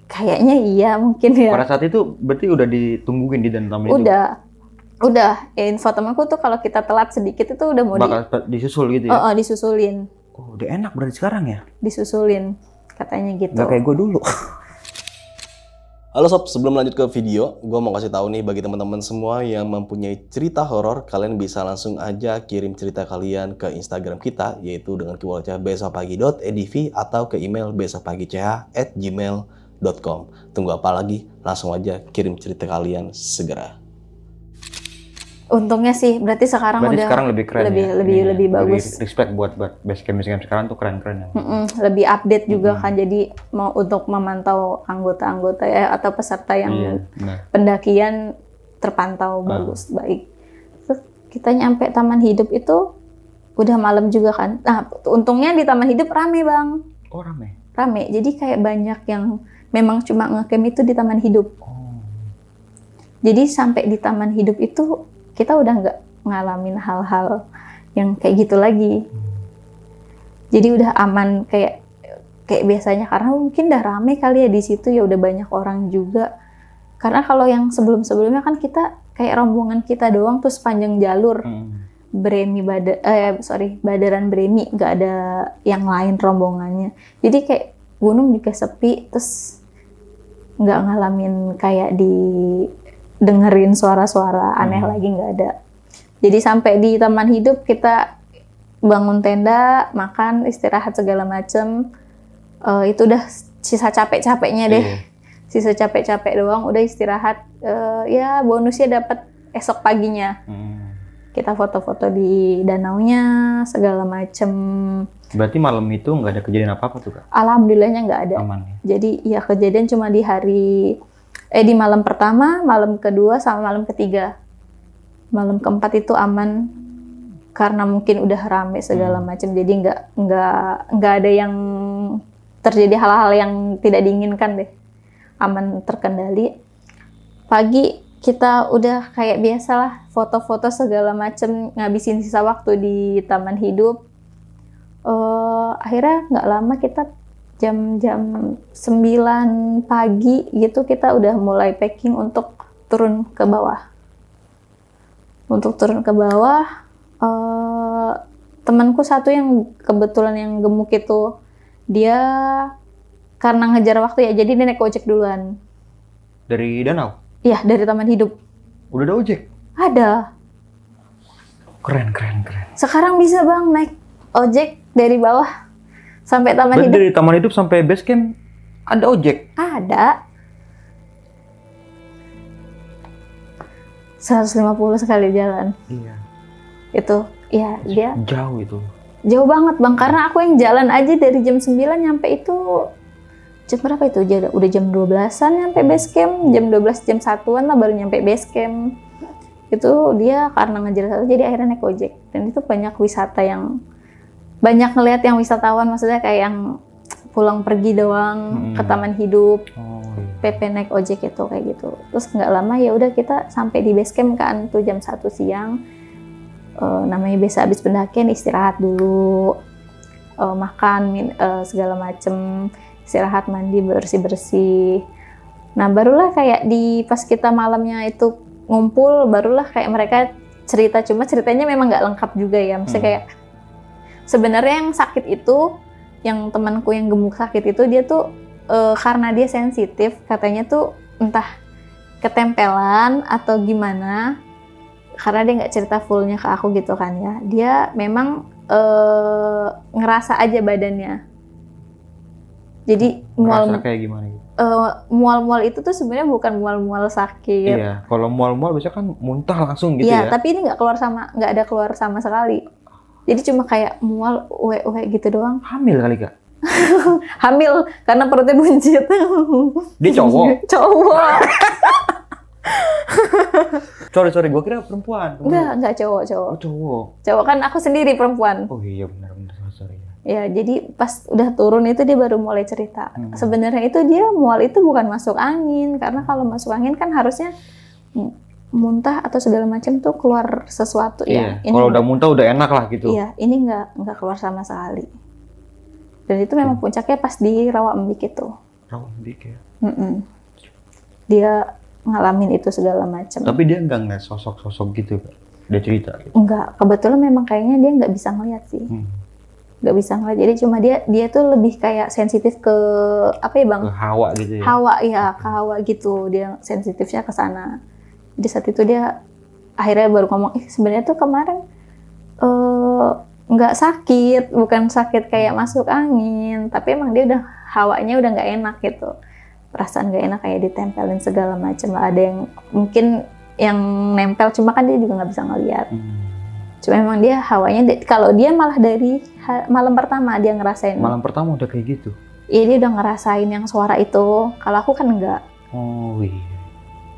A: Kayaknya iya mungkin ya.
B: Pada saat itu berarti udah ditungguin di dalam Taman Hidup?
A: Udah. Info temanku tuh kalau kita telat sedikit itu udah mau
B: disusul gitu ya?
A: Disusulin.
B: Oh, udah enak berarti sekarang ya?
A: Disusulin, katanya gitu.
B: Nggak kayak gue dulu.
E: Halo sob, sebelum lanjut ke video, gue mau kasih tahu nih bagi teman-teman semua yang mempunyai cerita horor, kalian bisa langsung aja kirim cerita kalian ke Instagram kita, yaitu dengan keywordnya besokpagi.edv atau ke email besokpagi.ch@gmail.com. Tunggu apa lagi? Langsung aja kirim cerita kalian segera.
A: Untungnya sih, berarti sekarang
B: lebih keren
A: lebih bagus.
B: Respect buat basecamp sekarang tuh keren-keren ya.
A: Lebih update juga kan, jadi mau untuk memantau anggota-anggota atau peserta yang pendakian terpantau baik. Terus kita nyampe Taman Hidup itu udah malam juga kan. Nah, untungnya di Taman Hidup rame bang.
B: Oh rame?
A: Rame, jadi kayak banyak yang memang cuma ngecamp itu di Taman Hidup. Jadi sampai di Taman Hidup itu kita udah nggak ngalamin hal-hal yang kayak gitu lagi. Jadi udah aman kayak biasanya, karena mungkin udah rame kali ya di situ, ya udah banyak orang juga. Karena kalau yang sebelum-sebelumnya kan kita kayak rombongan kita doang tuh sepanjang jalur. Badaran Bremi, nggak ada yang lain rombongannya. Jadi kayak gunung juga sepi, terus nggak ngalamin kayak dengerin suara-suara aneh lagi, nggak ada. Jadi sampai di Taman Hidup kita bangun tenda, makan, istirahat segala macem. Itu udah sisa capek-capeknya deh. Sisa capek-capek doang, udah istirahat. Ya bonusnya dapat esok paginya. Kita foto-foto di danaunya segala macem.
B: Berarti malam itu nggak ada kejadian apa-apa tuh Kak?
A: Alhamdulillahnya nggak ada.
B: Aman ya?
A: Jadi ya kejadian cuma di malam pertama, malam kedua, sama malam ketiga. Malam keempat itu aman karena mungkin udah rame segala macam. Jadi nggak ada yang terjadi hal-hal yang tidak diinginkan deh. Aman, terkendali. Pagi kita udah kayak biasalah foto-foto segala macam, ngabisin sisa waktu di Taman Hidup. Akhirnya nggak lama kita jam 9 pagi gitu kita udah mulai packing untuk turun ke bawah. Untuk turun ke bawah, temanku satu yang kebetulan yang gemuk itu, dia karena ngejar waktu ya, jadi dia naik ojek duluan.
B: Dari danau?
A: Iya, dari Taman Hidup.
B: Udah ada ojek?
A: Ada.
B: Keren.
A: Sekarang bisa bang naik ojek dari bawah sampai Taman Hidup.
B: Dari Taman Hidup sampai base camp ada ojek?
A: Ada. 150 sekali jalan.
B: Iya.
A: Itu, ya dia.
B: Jauh itu.
A: Jauh banget bang, karena aku yang jalan aja dari jam 9 nyampe itu, jam berapa itu? Udah jam 12-an nyampe base camp, jam 12, jam 1-an lah baru nyampe base camp. Itu dia karena ngejar satu, jadi akhirnya naik ojek. Dan itu banyak wisata yang, banyak ngeliat yang wisatawan, maksudnya kayak yang pulang pergi doang ke Taman Hidup, PP naik ojek itu kayak gitu. Terus nggak lama ya udah kita sampai di base camp kan tuh jam 1 siang. Namanya biasa habis pendakian istirahat dulu, makan segala macem, istirahat, mandi, bersih-bersih. Nah barulah kayak pas kita malamnya itu ngumpul, barulah kayak mereka cerita, cuma ceritanya memang nggak lengkap juga ya. Maksudnya kayak sebenarnya yang sakit itu, yang temanku yang gemuk sakit itu, dia tuh karena dia sensitif, katanya tuh entah ketempelan atau gimana, karena dia nggak cerita fullnya ke aku gitu kan ya. Dia memang ngerasa aja badannya. Jadi
B: ngerasa kayak gimana gitu?
A: Mual-mual itu tuh sebenarnya bukan mual-mual sakit.
B: Iya, kalau mual-mual biasanya kan muntah langsung gitu
A: ya. Iya,
B: ya.
A: tapi ini nggak ada keluar sama sekali. Jadi cuma kayak mual, uwe gitu doang.
B: Hamil kali Kak?
A: Hamil karena perutnya buncit.
B: Dia cowok?
A: Cowok.
B: Sorry, gua kira perempuan.
A: Enggak cowok.
B: Oh, cowok.
A: Cowok kan aku sendiri perempuan.
B: Oh iya benar, sorry.
A: Ya, jadi pas udah turun itu dia baru mulai cerita. Sebenarnya itu dia mual itu bukan masuk angin, karena kalau masuk angin kan harusnya muntah atau segala macam tuh keluar sesuatu ya.
B: Iya, kalau udah muntah udah enak lah gitu.
A: Iya, ini nggak keluar sama sekali. Dan itu memang puncaknya pas di Rawambik itu.
B: Rawambik ya.
A: Dia ngalamin itu segala macam.
B: Tapi dia nggak ngeliat sosok-sosok gitu Kak? Dia cerita gitu?
A: Enggak, kebetulan memang kayaknya dia nggak bisa ngeliat sih. Nggak bisa ngeliat, jadi cuma dia tuh lebih kayak sensitif ke apa ya Bang?
B: Ke hawa gitu ya?
A: Hawa ya, ke hawa gitu. Dia sensitifnya ke sana. Di saat itu dia akhirnya baru ngomong, sebenarnya tuh kemarin nggak sakit, bukan sakit kayak masuk angin, tapi emang dia udah hawanya udah nggak enak gitu, perasaan nggak enak kayak ditempelin segala macam. Ada yang mungkin yang nempel, cuma kan dia juga nggak bisa ngeliat. Cuma emang dia hawanya, kalau dia malah dari malam pertama dia ngerasain.
B: Malam pertama udah kayak gitu?
A: Iya, dia udah ngerasain yang suara itu. Kalau aku kan enggak.
B: Oh iya.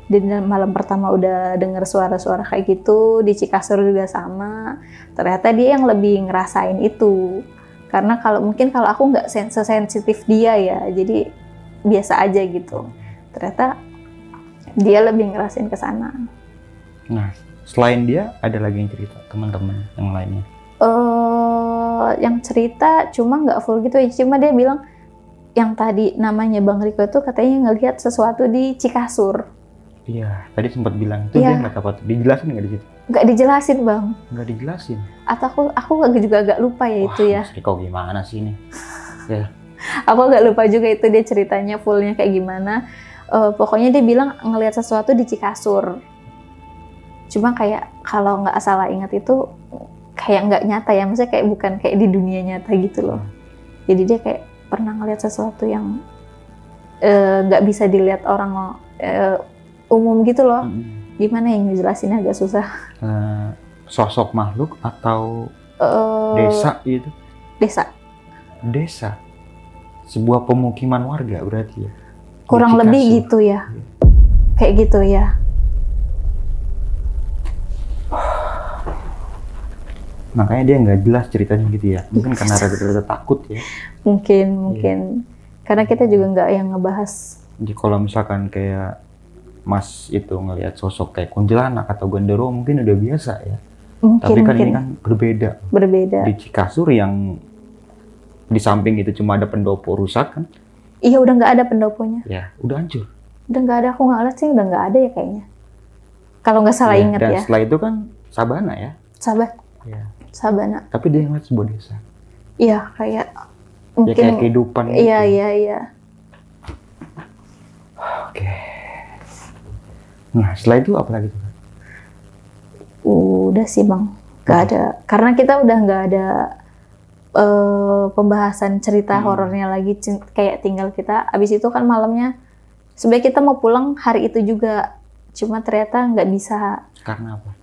A: Di malam pertama udah dengar suara-suara kayak gitu, di Cikasur juga sama. Ternyata dia yang lebih ngerasain itu. Karena kalau aku nggak sesensitif dia ya, jadi biasa aja gitu. Ternyata dia lebih ngerasain ke sana.
B: Nah, selain dia ada lagi yang cerita teman-teman yang lainnya?
A: Yang cerita cuma nggak full gitu ya, cuma dia bilang yang tadi namanya Bang Riko itu katanya ngelihat sesuatu di Cikasur.
B: Iya, tadi sempat bilang itu dia nggak apa? Dijelasin nggak di situ?
A: Nggak dijelasin Bang.
B: Nggak dijelasin.
A: Atau aku juga agak lupa ya. Wah, itu ya.
B: Mas Riko gimana sih ini? Ya.
A: Aku agak lupa juga itu dia ceritanya fullnya kayak gimana. Pokoknya dia bilang ngelihat sesuatu di Cikasur. Cuma kayak kalau nggak salah ingat itu kayak nggak nyata ya, maksudnya kayak bukan kayak di dunia nyata gitu loh. Jadi dia kayak pernah ngelihat sesuatu yang nggak bisa dilihat orang umum gitu loh. Gimana yang ngejelasinnya agak susah.
B: Sosok makhluk atau desa gitu? Desa? Sebuah pemukiman warga berarti ya?
A: Kurang lebih gitu ya. Kayak gitu ya.
B: Makanya dia nggak jelas ceritanya gitu ya. Mungkin karena rada-rada takut ya.
A: Mungkin. Karena kita juga nggak yang ngebahas.
B: Jadi kalau misalkan kayak Mas itu ngelihat sosok kayak kuntilanak atau genderuwo mungkin udah biasa ya. Tapi kan ini kan berbeda. Di Cikasur yang di samping itu cuma ada pendopo rusak kan?
A: Iya, udah nggak ada pendoponya.
B: Ya, udah hancur.
A: Udah nggak ada, aku nggak lihat sih, udah nggak ada ya kayaknya. Kalau nggak salah ingat
B: dan
A: ya.
B: Setelah itu kan Sabana ya?
A: Ya. Sabana.
B: Tapi dia ngeliat sebuah desa.
A: Iya, kayak mungkin.
B: Ya kayak kehidupan gitu.
A: Iya.
B: Oke. Nah, setelah itu apa lagi tuh?
A: Udah sih Bang, nggak ada. Karena kita udah nggak ada pembahasan cerita horornya lagi, kayak tinggal kita. Abis itu kan malamnya, sebenarnya kita mau pulang hari itu juga, cuma ternyata nggak bisa.
B: Karena apa?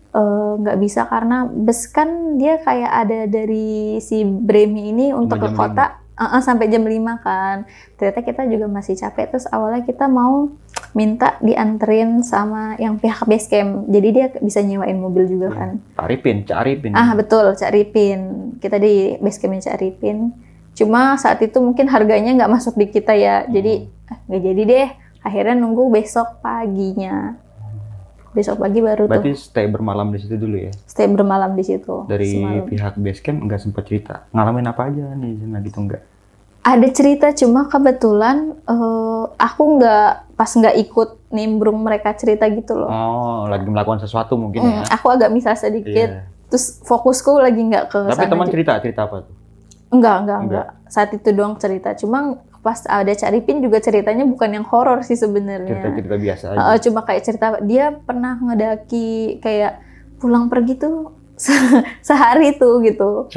A: Nggak bisa karena bus kan dia kayak ada dari si Bremi ini untuk ke kota. Sampai jam 5 kan. Ternyata kita juga masih capek, terus awalnya kita mau minta dianterin sama yang pihak base camp. Jadi dia bisa nyewain mobil juga kan.
B: Cak Arifin.
A: Betul, Cak Arifin. Kita di base campnya Cak Arifin. Cuma saat itu mungkin harganya nggak masuk di kita ya. Jadi nggak jadi deh. Akhirnya nunggu besok paginya. Besok pagi baru
B: Berarti
A: tuh.
B: stay bermalam di situ dulu ya?
A: Stay bermalam di situ.
B: Dari
A: semalam.
B: Pihak base camp nggak sempat cerita. Ngalamin apa aja nih gitu nggak?
A: Ada cerita, cuma kebetulan aku nggak ikut nimbrung mereka cerita gitu loh.
B: Oh, lagi melakukan sesuatu mungkin ya?
A: Aku agak misah sedikit. Terus fokusku lagi nggak ke sana.
B: Tapi teman cerita apa tuh?
A: Enggak. Saat itu doang cerita. Cuma pas ada Cak Arifin juga ceritanya bukan yang horor sih sebenarnya.
B: Cerita biasa aja.
A: Cuma kayak cerita dia pernah ngedaki kayak pulang pergi tuh sehari tuh gitu.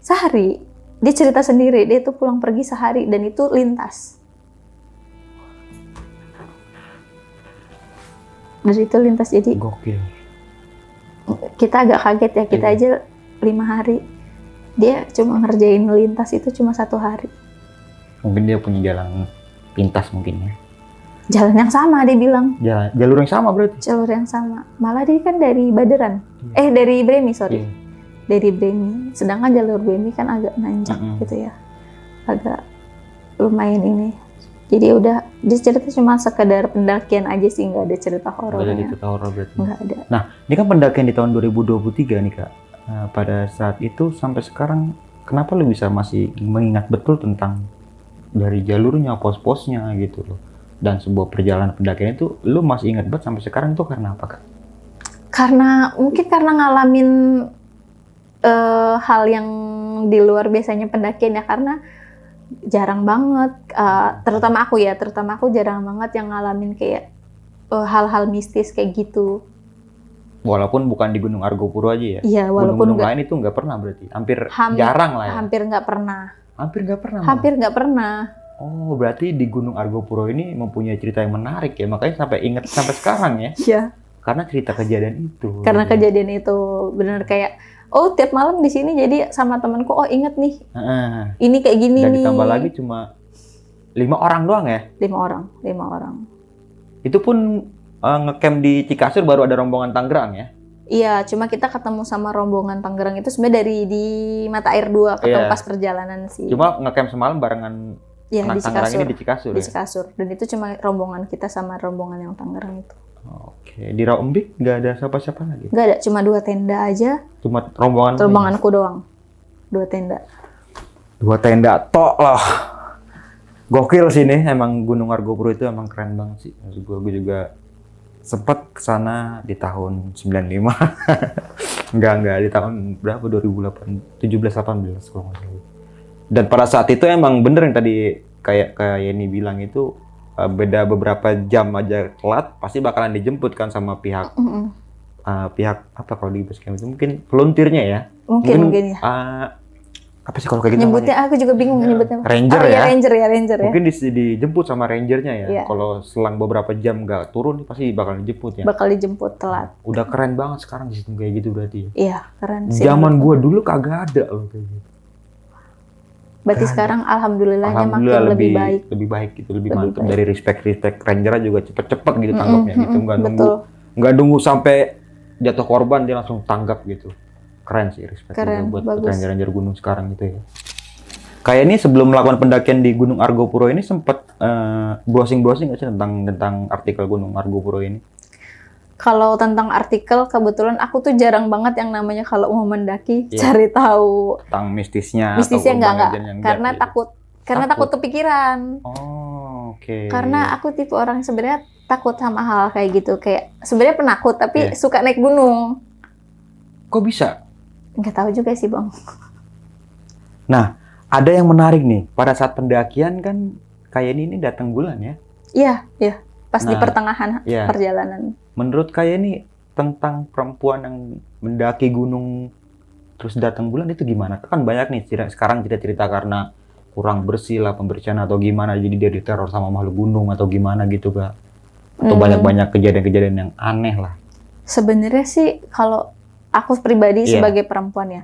A: Sehari. Dia cerita sendiri, dia tuh pulang pergi sehari dan itu lintas. Dari itu lintas, jadi
B: gokil.
A: Kita agak kaget ya, kita aja 5 hari. Dia cuma ngerjain lintas itu cuma 1 hari.
B: Mungkin dia punya jalan pintas mungkin ya.
A: Jalan yang sama dia bilang.
B: Jalur yang sama berarti?
A: Jalur yang sama. Malah dia kan dari Baderan. Dari Bremi, sorry. Dari Bremi. Sedangkan jalur Bremi kan agak nanjak gitu ya. Agak lumayan ini. Jadi udah, dia cerita cuma sekedar pendakian aja sih, nggak ada cerita horornya.
B: Nggak ada cerita horor berarti?
A: Nggak ada.
B: Nah, ini kan pendakian di tahun 2023 nih Kak. Pada saat itu sampai sekarang, kenapa lu bisa masih mengingat betul tentang dari jalurnya, pos-posnya gitu loh. Dan sebuah perjalanan pendakian itu, lu masih ingat banget sampai sekarang itu karena apa Kak?
A: Mungkin karena ngalamin hal yang di luar biasanya pendakian ya, karena jarang banget, terutama aku jarang banget yang ngalamin kayak hal-hal mistis kayak gitu.
B: Walaupun bukan di Gunung Argopuro aja ya?
A: Iya, walaupun
B: gunung-gunung lain itu nggak pernah berarti? Jarang lah ya?
A: Hampir nggak pernah.
B: Hampir nggak pernah?
A: Hampir nggak pernah.
B: Oh, berarti di Gunung Argopuro ini mempunyai cerita yang menarik ya, makanya sampai ingat sampai sekarang ya?
A: Iya.
B: Karena cerita kejadian itu.
A: Karena kejadian itu, bener kayak, oh tiap malam di sini jadi sama temanku, oh inget nih, ini kayak gini
B: dan
A: nih.
B: Dan ditambah lagi cuma 5 orang doang ya?
A: 5 orang.
B: Itu pun ngecamp di Cikasur baru ada rombongan Tangerang ya?
A: Iya, cuma kita ketemu sama rombongan Tangerang itu sebenarnya di Mata Air 2 ketemu pas perjalanan sih.
B: Cuma ngecamp semalam barengan anak Tangerang ini di Cikasur.
A: Di Cikasur. Dan itu cuma rombongan kita sama rombongan yang Tangerang itu.
B: Oke, di Raumbik nggak ada siapa-siapa lagi?
A: Nggak ada, cuma 2 tenda aja.
B: Cuma rombonganku
A: doang. 2 tenda.
B: 2 tenda tok lah. Gokil sih nih, emang Gunung Argopuro itu emang keren banget sih. Maksud gue juga sempat kesana di tahun 95. enggak, di tahun berapa? 2008, 17-18 kalau nggak salah. Dan pada saat itu emang bener yang tadi kayak Yeni bilang itu, beda beberapa jam aja telat pasti bakalan dijemput kan sama pihak pihak apa kalau di base camp itu mungkin volunteernya ya.
A: Mungkin ya.
B: Apa sih kalau kayak gitu
A: nyebutnya
B: namanya?
A: Aku juga bingung nyebutnya.
B: Ranger ya.
A: Ranger ya.
B: Mungkin dijemput sama rangernya ya.
A: Yeah.
B: Kalau selang beberapa jam nggak turun pasti bakal dijemput ya.
A: Bakal dijemput telat.
B: Udah keren banget sekarang sistem kayak gitu berarti.
A: Iya, keren sih.
B: Zaman gua dulu kagak ada loh kayak gitu.
A: Berarti sekarang alhamdulillahnya makin lebih baik.
B: Lebih baik gitu, lebih mantap. Dari respect ranger juga cepet-cepet gitu tanggapnya gitu, nggak nunggu sampai jatuh korban dia langsung tanggap gitu. Keren sih respect buat ranger-ranger gunung sekarang gitu ya. Kayak ini sebelum melakukan pendakian di Gunung Argopuro ini sempat browsing nggak sih tentang artikel Gunung Argopuro ini?
A: Kalau tentang artikel, kebetulan aku tuh jarang banget yang namanya kalau mau mendaki cari tahu
B: tentang mistisnya
A: enggak. Karena takut kepikiran.
B: Oh, oke.
A: Karena aku tipe orang sebenarnya takut sama hal kayak gitu, kayak sebenarnya penakut tapi suka naik gunung.
B: Kok bisa?
A: Nggak tahu juga sih, Bang.
B: Nah, ada yang menarik nih. Pada saat pendakian kan kayak ini datang bulan ya?
A: Iya. Pas di pertengahan perjalanan.
B: Menurut kayak ini tentang perempuan yang mendaki gunung terus datang bulan itu gimana? Kan banyak nih sekarang cerita karena kurang bersih lah pembersihan atau gimana, jadi dia diteror sama makhluk gunung atau gimana gitu Kak. Atau banyak kejadian-kejadian yang aneh lah.
A: Sebenarnya sih kalau aku pribadi sebagai perempuan ya,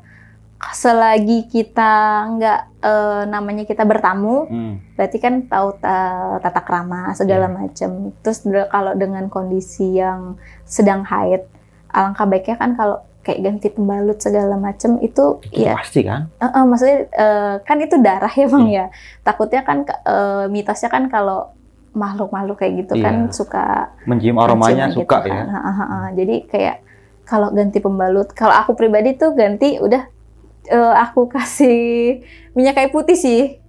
A: selagi kita nggak namanya kita bertamu, berarti kan tahu tata krama segala macam. Terus kalau dengan kondisi yang sedang haid, alangkah baiknya kan kalau kayak ganti pembalut segala macam itu ya
B: pasti kan?
A: Maksudnya kan itu darah ya Bang ya. Takutnya kan mitosnya kan kalau makhluk-makhluk kayak gitu kan suka
B: mencium aromanya
A: gitu,
B: suka
A: kan.
B: Ya.
A: Jadi kayak kalau ganti pembalut, kalau aku pribadi tuh ganti udah aku kasih minyak kayu putih sih.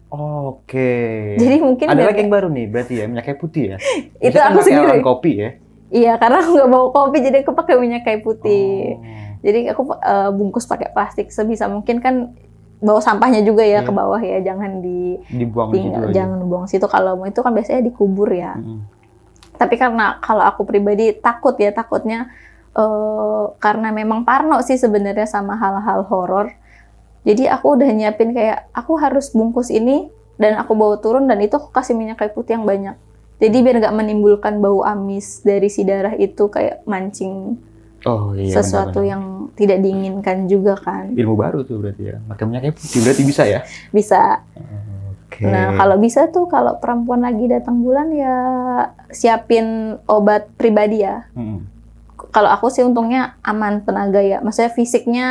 B: Oke.
A: Jadi mungkin
B: ada lagi yang baru nih berarti ya minyak kayu putih ya.
A: Itu
B: kan
A: aku sendiri.
B: Kopi ya.
A: Iya, karena aku nggak bawa kopi jadi aku pakai minyak kayu putih. Jadi aku bungkus pakai plastik sebisa mungkin kan bawa sampahnya juga ya ke bawah ya, jangan
B: dibuang di situ.
A: Jangan dibuang situ, kalau mau itu kan biasanya dikubur ya. Tapi karena kalau aku pribadi takutnya karena memang parno sih sebenarnya sama hal-hal horor. Jadi aku udah nyiapin kayak aku harus bungkus ini dan aku bawa turun dan itu aku kasih minyak kayu putih yang banyak. Jadi biar nggak menimbulkan bau amis dari si darah itu kayak mancing sesuatu yang tidak diinginkan juga kan.
B: Ilmu baru tuh berarti ya. Pakai minyak putih berarti bisa ya?
A: Bisa.
B: Oke.
A: Nah, kalau bisa tuh kalau perempuan lagi datang bulan ya siapin obat pribadi ya. Kalau aku sih untungnya aman tenaga ya. Maksudnya fisiknya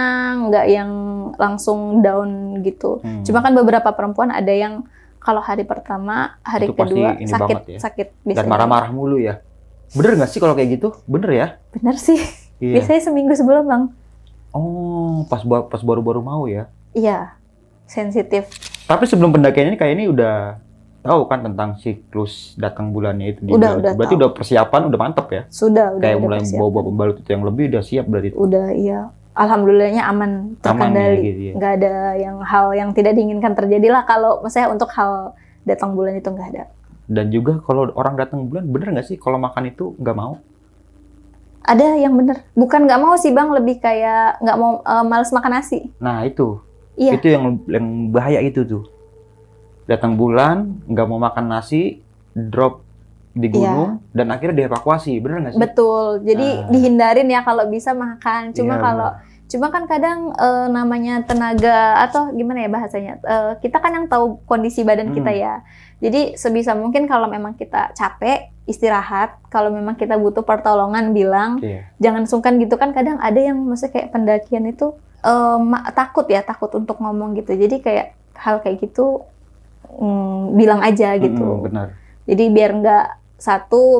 A: nggak yang langsung down gitu. Cuma kan beberapa perempuan ada yang kalau hari pertama, hari
B: Itu pasti
A: kedua
B: ini
A: sakit,
B: banget ya.
A: sakit
B: Dan
A: biasanya.
B: marah-marah mulu ya. Bener nggak sih kalau kayak gitu? Bener ya?
A: Bener sih.
B: Iya.
A: Biasanya seminggu sebelum, Bang.
B: Oh, pas baru-baru mau ya.
A: Iya, sensitif.
B: Tapi sebelum pendakian ini kayak ini udah tahu kan tentang siklus datang bulannya itu.
A: Udah
B: Berarti
A: tahu.
B: udah persiapan, udah mantep ya?
A: Udah
B: Kayak mulai
A: persiapan.
B: bawa pembalut itu yang lebih udah siap berarti.
A: Udah, iya. Alhamdulillahnya aman, terkendali.
B: gitu ya.
A: Nggak ada hal yang tidak diinginkan terjadi lah kalau maksudnya untuk hal datang bulan itu nggak ada.
B: Dan juga kalau orang datang bulan, bener nggak sih kalau makan itu nggak mau?
A: Ada yang bener. Bukan nggak mau sih, Bang, lebih kayak nggak mau, males makan nasi.
B: Nah itu.
A: Iya.
B: Itu yang bahaya itu tuh. Datang bulan, nggak mau makan nasi, drop di gunung, dan akhirnya dievakuasi. Bener nggak sih?
A: Betul. Jadi dihindarin ya kalau bisa makan. Cuma
B: Iya,
A: kalau cuma kan kadang namanya tenaga atau gimana ya bahasanya, kita kan yang tahu kondisi badan kita ya. Jadi sebisa mungkin kalau memang kita capek, istirahat. Kalau memang kita butuh pertolongan, bilang.
B: Iya.
A: Jangan sungkan gitu kan. Kadang ada yang maksudnya kayak pendakian itu takut untuk ngomong gitu. Jadi kayak hal kayak gitu bilang aja gitu.
B: Benar.
A: Jadi biar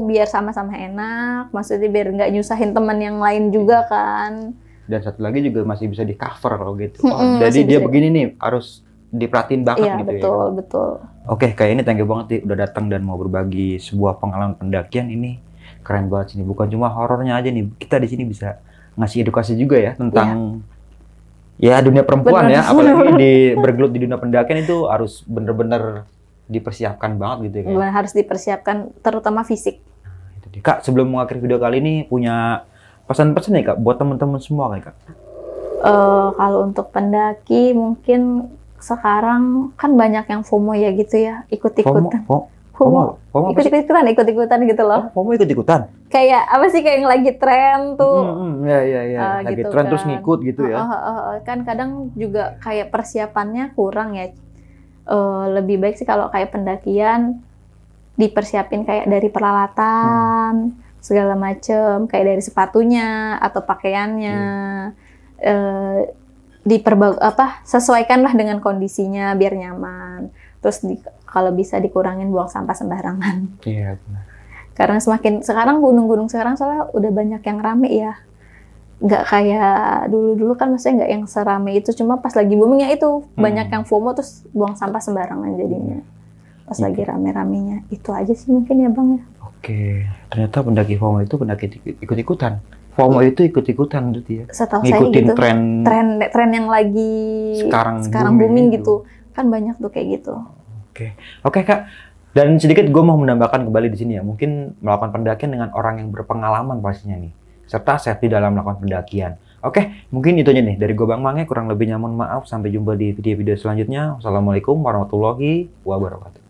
A: biar sama-sama enak. Maksudnya biar nggak nyusahin teman yang lain juga kan.
B: Dan satu lagi juga masih bisa di cover kalau gitu.
A: Masih
B: Jadi dia
A: bisa.
B: begini nih, harus diperhatiin banget
A: Iya,
B: gitu
A: betul,
B: ya.
A: betul.
B: Oke, kayak ini thank you banget nih udah datang dan mau berbagi sebuah pengalaman pendakian ini. Keren banget sih. Bukan cuma horornya aja nih. Kita di sini bisa ngasih edukasi juga ya tentang ya dunia perempuan
A: Bener.
B: ya. Apalagi bergelut di dunia pendakian itu harus bener-bener dipersiapkan banget gitu ya.
A: Benar, harus dipersiapkan terutama fisik.
B: Itu dia. Kak, sebelum mengakhiri video kali ini punya pesan-pesan nih Kak buat teman-teman semua kan Kak?
A: Kalau untuk pendaki mungkin sekarang kan banyak yang FOMO ya gitu ya, ikut-ikutan.
B: FOMO apa sih?
A: Ikut-ikutan gitu loh.
B: FOMO ikut-ikutan?
A: Kayak apa sih, kayak yang lagi tren tuh.
B: Iya. Lagi
A: Gitu
B: tren
A: kan.
B: terus ngikut gitu ya.
A: Kan kadang juga kayak persiapannya kurang ya. Lebih baik sih kalau kayak pendakian dipersiapin kayak dari peralatan segala macem, kayak dari sepatunya atau pakaiannya. Sesuaikanlah dengan kondisinya biar nyaman. Terus kalau bisa dikurangin buang sampah sembarangan.
B: Iya benar.
A: Karena sekarang gunung-gunung sekarang soalnya udah banyak yang rame ya. Nggak kayak dulu-dulu kan, maksudnya nggak yang serame itu. Cuma pas lagi boomingnya itu banyak yang FOMO terus buang sampah sembarangan jadinya. Pas lagi rame-ramenya. Itu aja sih mungkin ya Bang ya.
B: Oke, ternyata pendaki FOMO itu pendaki ikut-ikutan. FOMO itu ikut-ikutan berarti ya.
A: Setahu saya
B: Ngikutin
A: gitu.
B: tren
A: yang lagi
B: sekarang
A: booming
B: gitu.
A: gitu. Kan banyak tuh kayak gitu.
B: Oke Kak. Dan sedikit gue mau menambahkan kembali di sini ya. Mungkin melakukan pendakian dengan orang yang berpengalaman pastinya nih. Serta safety dalam melakukan pendakian. Oke, mungkin itu aja nih dari gue Bang Mange. Kurang lebihnya mohon maaf. Sampai jumpa di video-video selanjutnya. Wassalamualaikum warahmatullahi wabarakatuh.